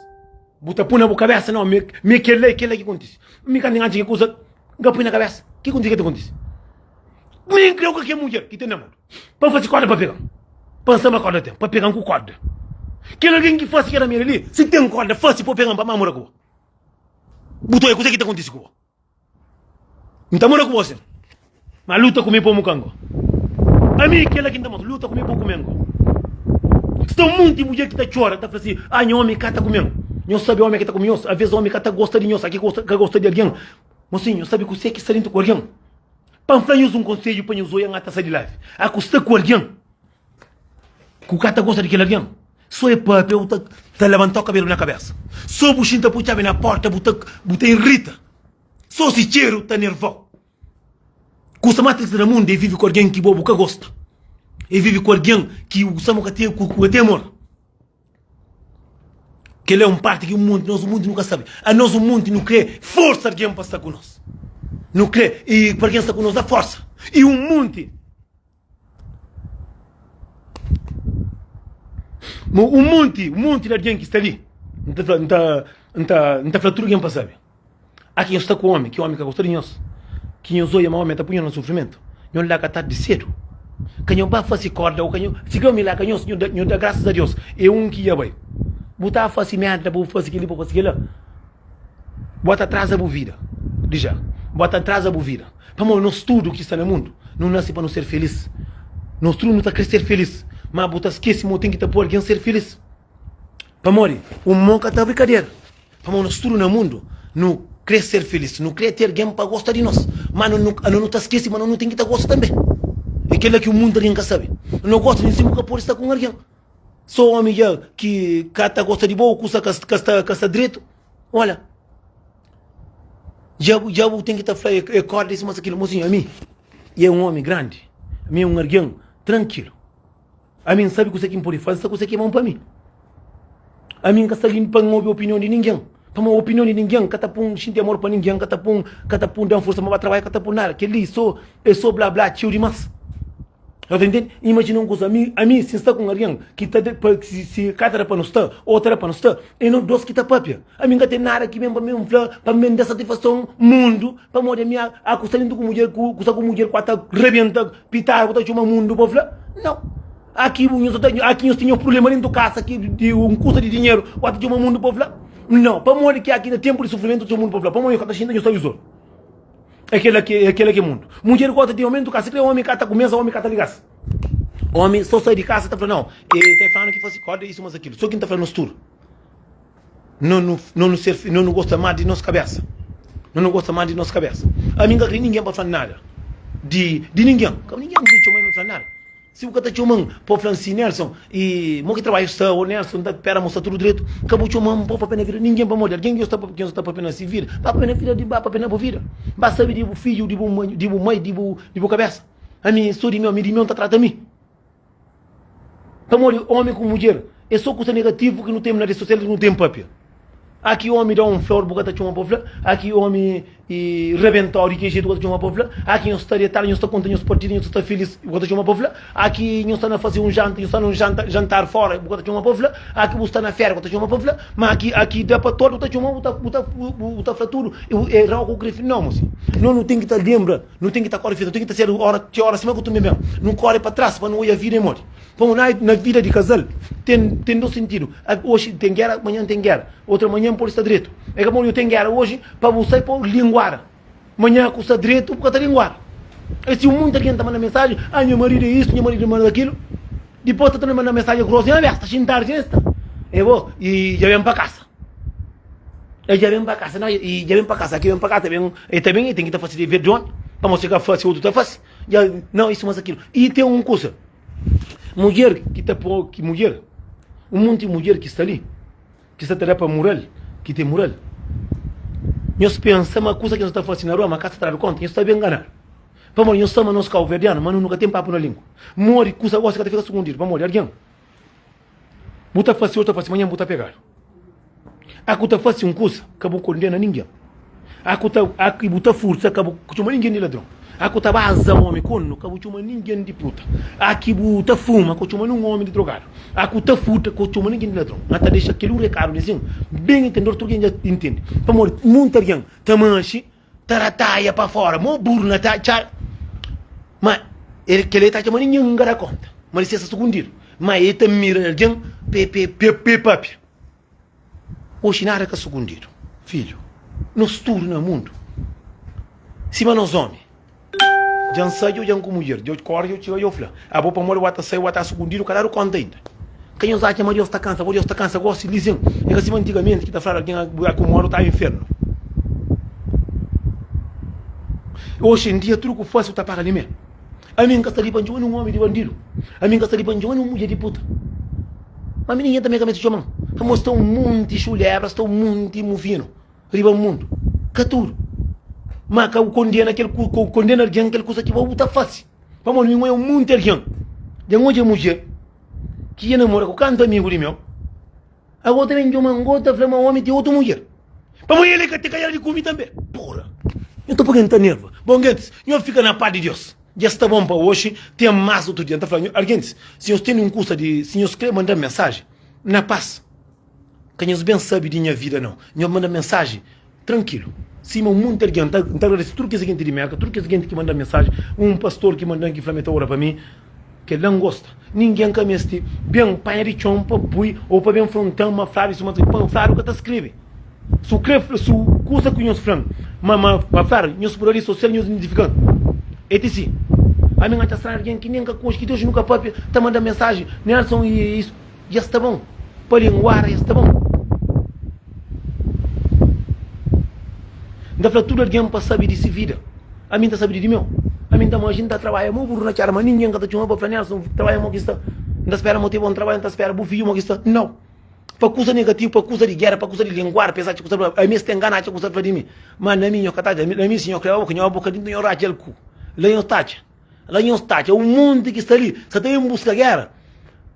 Bota puna na cabeça, não, me que acontece. Me cantinha que coisa, gapo na cabeça. Que acontece? Me creu que é mulher que tem na mão. Para fazer corda para pegar. Pensa uma corda tem, para pegar com corda. Que alguém que faça que era minha ali, se tem corda, faça para pegar para mamura com. Botou a coisa que acontece com. Não tá mora com você. Mas luta comigo para o mucango. A mim que ela que está luta comigo para o comigo. Se um monte de mulher que está chora, está falando assim, ah, meu homem que está comigo. Eu sabe o homem que está comigo, às vezes o homem que está gosta de nós, aqui gosta de alguém. Mocinho, sabe que você que está dentro com alguém. Panflanhos um conselho para nos olhar até sair de live. A custa com alguém. Que o cara gosta de aquele alguém. Só é papel, tá levantar o cabelo na cabeça. Só o buchinho tá puxando na porta, buta irrita. Só se cheiro tá nervoso. Custa mais triste do mundo é vive com alguém que bobo que gosta. E vive com alguém que o samo que tem amor. Que ele é parte que o mundo nunca sabe. A nós o mundo não quer força alguém para estar com nós. Não quer, e para quem está com nós dá força. E o mundo de alguém que está ali. Não está falando tudo alguém para saber. Há quem está com o homem, que o homem que gosta de nós. Quem usou e a homem está punhando no sofrimento. Não lhe dá de cedo. Quem vai fazer corda, ou quem se eu me lá, quem eu dá graças a Deus. É um que ia bem. Botar a fazer merda, vou fazer aquilo, vou fazer aquilo. Bota atrás a vida. Já. Bota atrás a vida. Para nós tudo que está no mundo, não nasce para não ser feliz. Nós tudo não está querendo ser feliz. Mas bota esquece, tem que estar por alguém ser feliz. Para morrer, o monca está brincadeira. Para nós tudo no mundo, não quer ser feliz, não quer ter alguém para gostar de nós. Mas não está esquecido, mas não tem que estar gostar também. É aquilo que o mundo nunca sabe. Não gosta de cima que pode estar com alguém. Só homem que cata gosta de boa, que está direito. Olha, já tem que estar falando, acorda isso, mas aquilo, mocinho, a mim, é um homem grande, a mim é um alguém tranquilo. A mim sabe o que você pode fazer, sabe o que é bom para mim. A mim que está limpando a opinião de ninguém. Para uma opinião de ninguém, que está pum, de amor para ninguém, que está pum, dando força para trabalhar, que está pum, nada. Que ali, é só blá blá, tio demais. Entende? Imagina uma coisa, a mim, se está com alguém que está, se cada para não estar, outra para não estar, e não dois que está papia. A mim não tem nada que vem para mim dar satisfação, mundo, para morrer minha, a custar com mulher, com mulher, que está rebenta, pitar, que está chamando mundo, para falar. Não. Aqui nós tínhamos problema dentro da casa, aqui de custo de dinheiro, que está chamando mundo, para falar. Não, para morrer que aqui no tempo de sofrimento, chamando mundo, para falar. Para morrer que está xingando, eu estou visor. Aquele que é mundo. Mulher gosta de homem do casa, se homem que está começa, homem que está ligado. Homem só sai de casa, está falando, não, ele está falando que fosse corda, isso, mas aquilo. Só quem está falando no tour. Não gosta mais de nossa cabeça. Não gosta mais de nossa cabeça. A mim, ninguém pode falar nada. De ninguém. Ninguém pode falar nada. Se o cara está chamando para falar assim, Nelson, e mo que trabalha está, o Nelson, pera, mostra tudo direito, acabou chamando para a pena vida, ninguém para morrer. Quem está para a pena se vir, para a pena vida, para a pena vida. Basta saber de filho, de mãe, de cabeça. A mim, sou de meu está tratando a mim. Para morrer, homem com mulher, é só coisa negativa que não tem na rede social, não tem papel. Aqui o homem dá um flor, bocata de uma povla. Aqui o homem rebenta o que jeito de uma povla. Aqui nós está detalhe, nós está contando os partidos, nós está feliz, bocata de uma povla. Aqui nós está a fazer um jantar, nós está num jantar fora, bocata de uma povla. Aqui nós está na feira, bocata de uma povla. Mas aqui dá para todo, bocata de uma, bota futuro. É raro que eu não, moço. Não tem que estar lembra, não tem que estar correndo, tem que estar hora acima que tu me mesmo. Não corre para trás, para não ir a vida e morrer. Bom, na vida de casal tem dois sentidos. Hoje tem guerra, amanhã tem guerra. Outra manhã por estar direito. É que eu tenho guerra hoje para você por linguar. Amanhã custa direito por causa linguar. Esse mundo que está mandando mensagem, meu marido é isso, meu marido é aquilo. Depois está mandando mensagem grossa, está xintar esta. E já vem para casa. Já vem para casa, não, e já vem para casa, aqui vem para casa, também tem que estar fazendo vergonha, para mostrar que a face, o outro está fácil. Não, isso, mas aquilo. E tem uma coisa. Mulher que está que mulher, um monte de mulher que está ali, que está para moral, que tem moral. Nós pensamos uma coisa que nós estamos fazendo na rua, mas cá está dando conta, nós estamos bem enganar. Para morrer, nós estamos nos calverdianos, mas nunca tem papo na língua. Morre, coisa gosta que fica segundo, para morrer, alguém. Buta fácil, outra fácil, amanhã buta pegar. A cuta fácil um coisa, acabou condena ninguém. A buta força, acabou com ninguém de ladrão. Aqui tá baza homem cono, que chama ninguém de puta. Aqui buta fuma, que chama um homem de drogado. Aqui tá futa, que chama ninguém de ladrão. Até deixa aquele recado assim, bem entendedor, tu já entende. Para morrer, muito alguém, tamanchi, tarataia para fora, mo burro na tacha. Mas ele que ele tá chamando ninguém gara conta. Mas se essa segundir, mas ele tá mirando alguém, papi. Hoje nada que segundir, filho. Nós tudo no mundo. Se nós homens. Já saiu já com mulher, já corre, eu falo. A boa para morrer, o ata saiu, o ata segundir, o cara não conta ainda. Quem usa aqui, Maria está cansa, gosta de dizer. É que assim antigamente, que está falando alguém que mora está no inferno. Hoje em dia, tudo que faz, está pagando mesmo. A mim que está ali banjando um homem de bandido. A mim que está ali banjando uma mulher de puta. Mas a menina também que me chama. Estamos tão muito chulebras, tão muito movendo. Riba o mundo. Caturo. Mas o condena aquele coisa que vai botar fácil. Vamos não é muito alguém. De onde é mulher que ia namorar com canto amigo de meu. Agora também de uma gota flama homem de outra mulher. Vamos ele que te calhar de comida também. Porra. Eu estou pagando tanta nerva. Bom, gente, eu fico na paz de Deus. Já está bom para hoje. Tem mais outro dia. Está falando, gente, se eu tenho um curso de, se eu quer mandar mensagem, na paz. Quem os bem sabe de minha vida não. Eu mando mensagem tranquilo. Se meu mundo alguém está tudo que é seguinte de merda, tudo que é seguinte que manda mensagem, um pastor que manda que flameta hora para mim, que ele não gosta. Ninguém que me este bem pai de chão para bui ou para bem frontão, uma frase, isso mas para o que está escreve. Se o creve, se o coisa que nós falamos, mas frase, nós por ali social nós identificando. Etc. A minha está estranha alguém que nem que Deus nunca pode está mandando mensagem, Nelson e isso já está bom. Para linguar já está bom. Ainda fala tudo alguém para saber de se vida. A mim está saber de meu. A mim está imagina está trabalhando, meu burro na cara, mas ninguém que está chamando para planear, não trabalha muito isso. Ainda espera motivo um trabalho, ainda espera bufio muito isso. Não. Para coisa negativa, para coisa de guerra, para coisa de linguagem, pensar que coisa a mim está enganado, que coisa de mim. Mas na minha catácia, na minha senhor creu que eu boca de não orar aquele cu. Lá em tacha. Lá em tacha, o mundo que está ali, você tem busca guerra.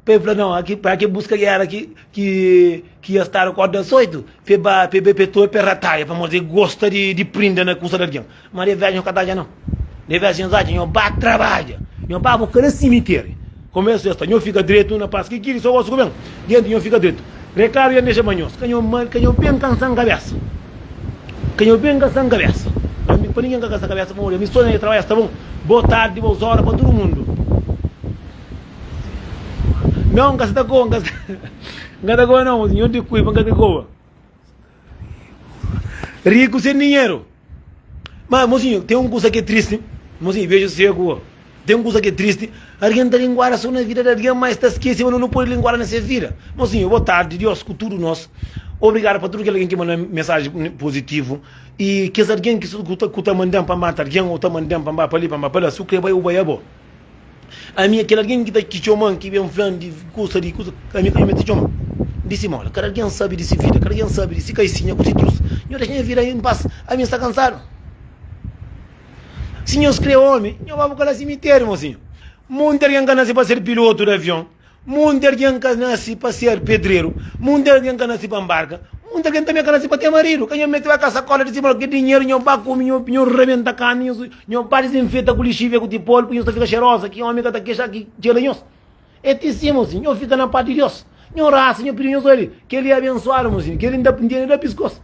Para não, aqui para que busca guerra que ia estar com 18, para petou perrataia, para mostrar gosta de prender na coisa de alguém. Mas de vez em catácia não. De vez em quando eu bato trabalho, eu bato no cemitério. Começo esta, eu fica direito na paz, que só gosto bem. Dentro eu fica direito. Reclaro e deixa manhos, canhão bem cansando cabeça. Canhão bem cansando cabeça. Para ninguém cansar cabeça, eu me sonho de trabalho, está bom? Boa tarde, boas horas para todo mundo. Não, gasta com, não, eu te cuido, gasta com. Rico sem dinheiro. Mas, mocinho, tem uma coisa que é triste. Mocinho, veja se é tem uma coisa que é triste. Alguém está linguando só na vida de alguém, mas está esquecendo, mas não pode linguar nessa vida. Mocinho, boa tarde, Deus, com tudo nosso. Obrigado para tudo que alguém que manda mensagem positiva. E que alguém que está mandando para matar alguém, ou está mandando para ali, para lá, se o que vai o baiabo. A minha, aquele alguém que está aqui chamando, que vem falando de coisa, a minha te chama. Disse mal, cada alguém sabe desse vida, cada alguém sabe desse caicinha, com citrus. Eu deixei a vida em paz, a minha está cansado. Se eu escrevo homem, eu vou para o cemitério, mocinho. Muita gente que nasce para ser piloto de avião, muita gente que nasce para ser pedreiro, muita gente que nasce para embarcar, muita gente também que nasce para ter marido. Quem mete a sacola de cima, que dinheiro, eu baco, eu rebenta a carne, eu paro desinfeta com lixívia, com tipo, eu fica cheirosa, que homem que está queixando, que tira nós. É tíssimo, mocinho, eu fico na parte de Deus. Eu raça, eu pirinhoso ele, que ele é abençoado, mocinho, que ele ainda da pescoço.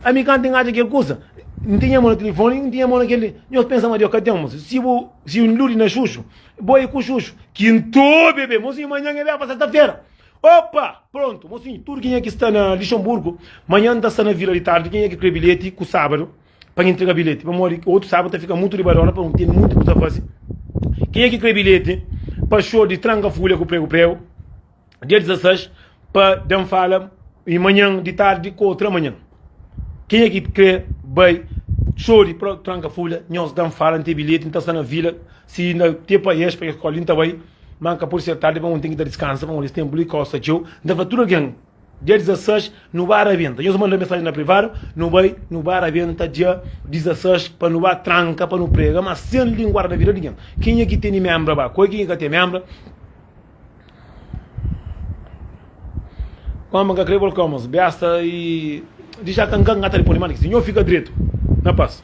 A minha canta engata aquele coisa. Não tinha mão no telefone, não tinha mão naquele. Nós pensamos, Deus, cadê um? Se um luri na Xuxo, boi com Xuxo, quintou, bebê, mocinho, amanhã é para sexta-feira. Opa, pronto, mocinho, tudo quem é que está na Luxemburgo, amanhã está na Vila de Tarde, quem é que quer bilhete com sábado, para entregar bilhete, para morrer, outro sábado fica muito de barona, para não ter muita coisa fácil. Quem é que quer bilhete, para show de tranca-folha com prego, dia 16, para dar fala, e amanhã de tarde com outra manhã. Quem é que quer bem show de tranca-folha, nós damos fala, não tem bilhete, não está na vila, se não tem país para a escola, não está bem, manca por ser tarde, vamos ter que dar descanso, vamos ter tempo, costa, tio, dá tudo alguém. Dia 16, no bar a venda. Eu mando mensagem na privada, no bar a venda, dia 16, para no bar tranca, para no prega, mas sem linguar da vida de ninguém. Quem é que tem membro, quem é que tem membro? Como que acredito, como, basta e deixa cancar, gata de polimar, que senhor fica direito, na paz.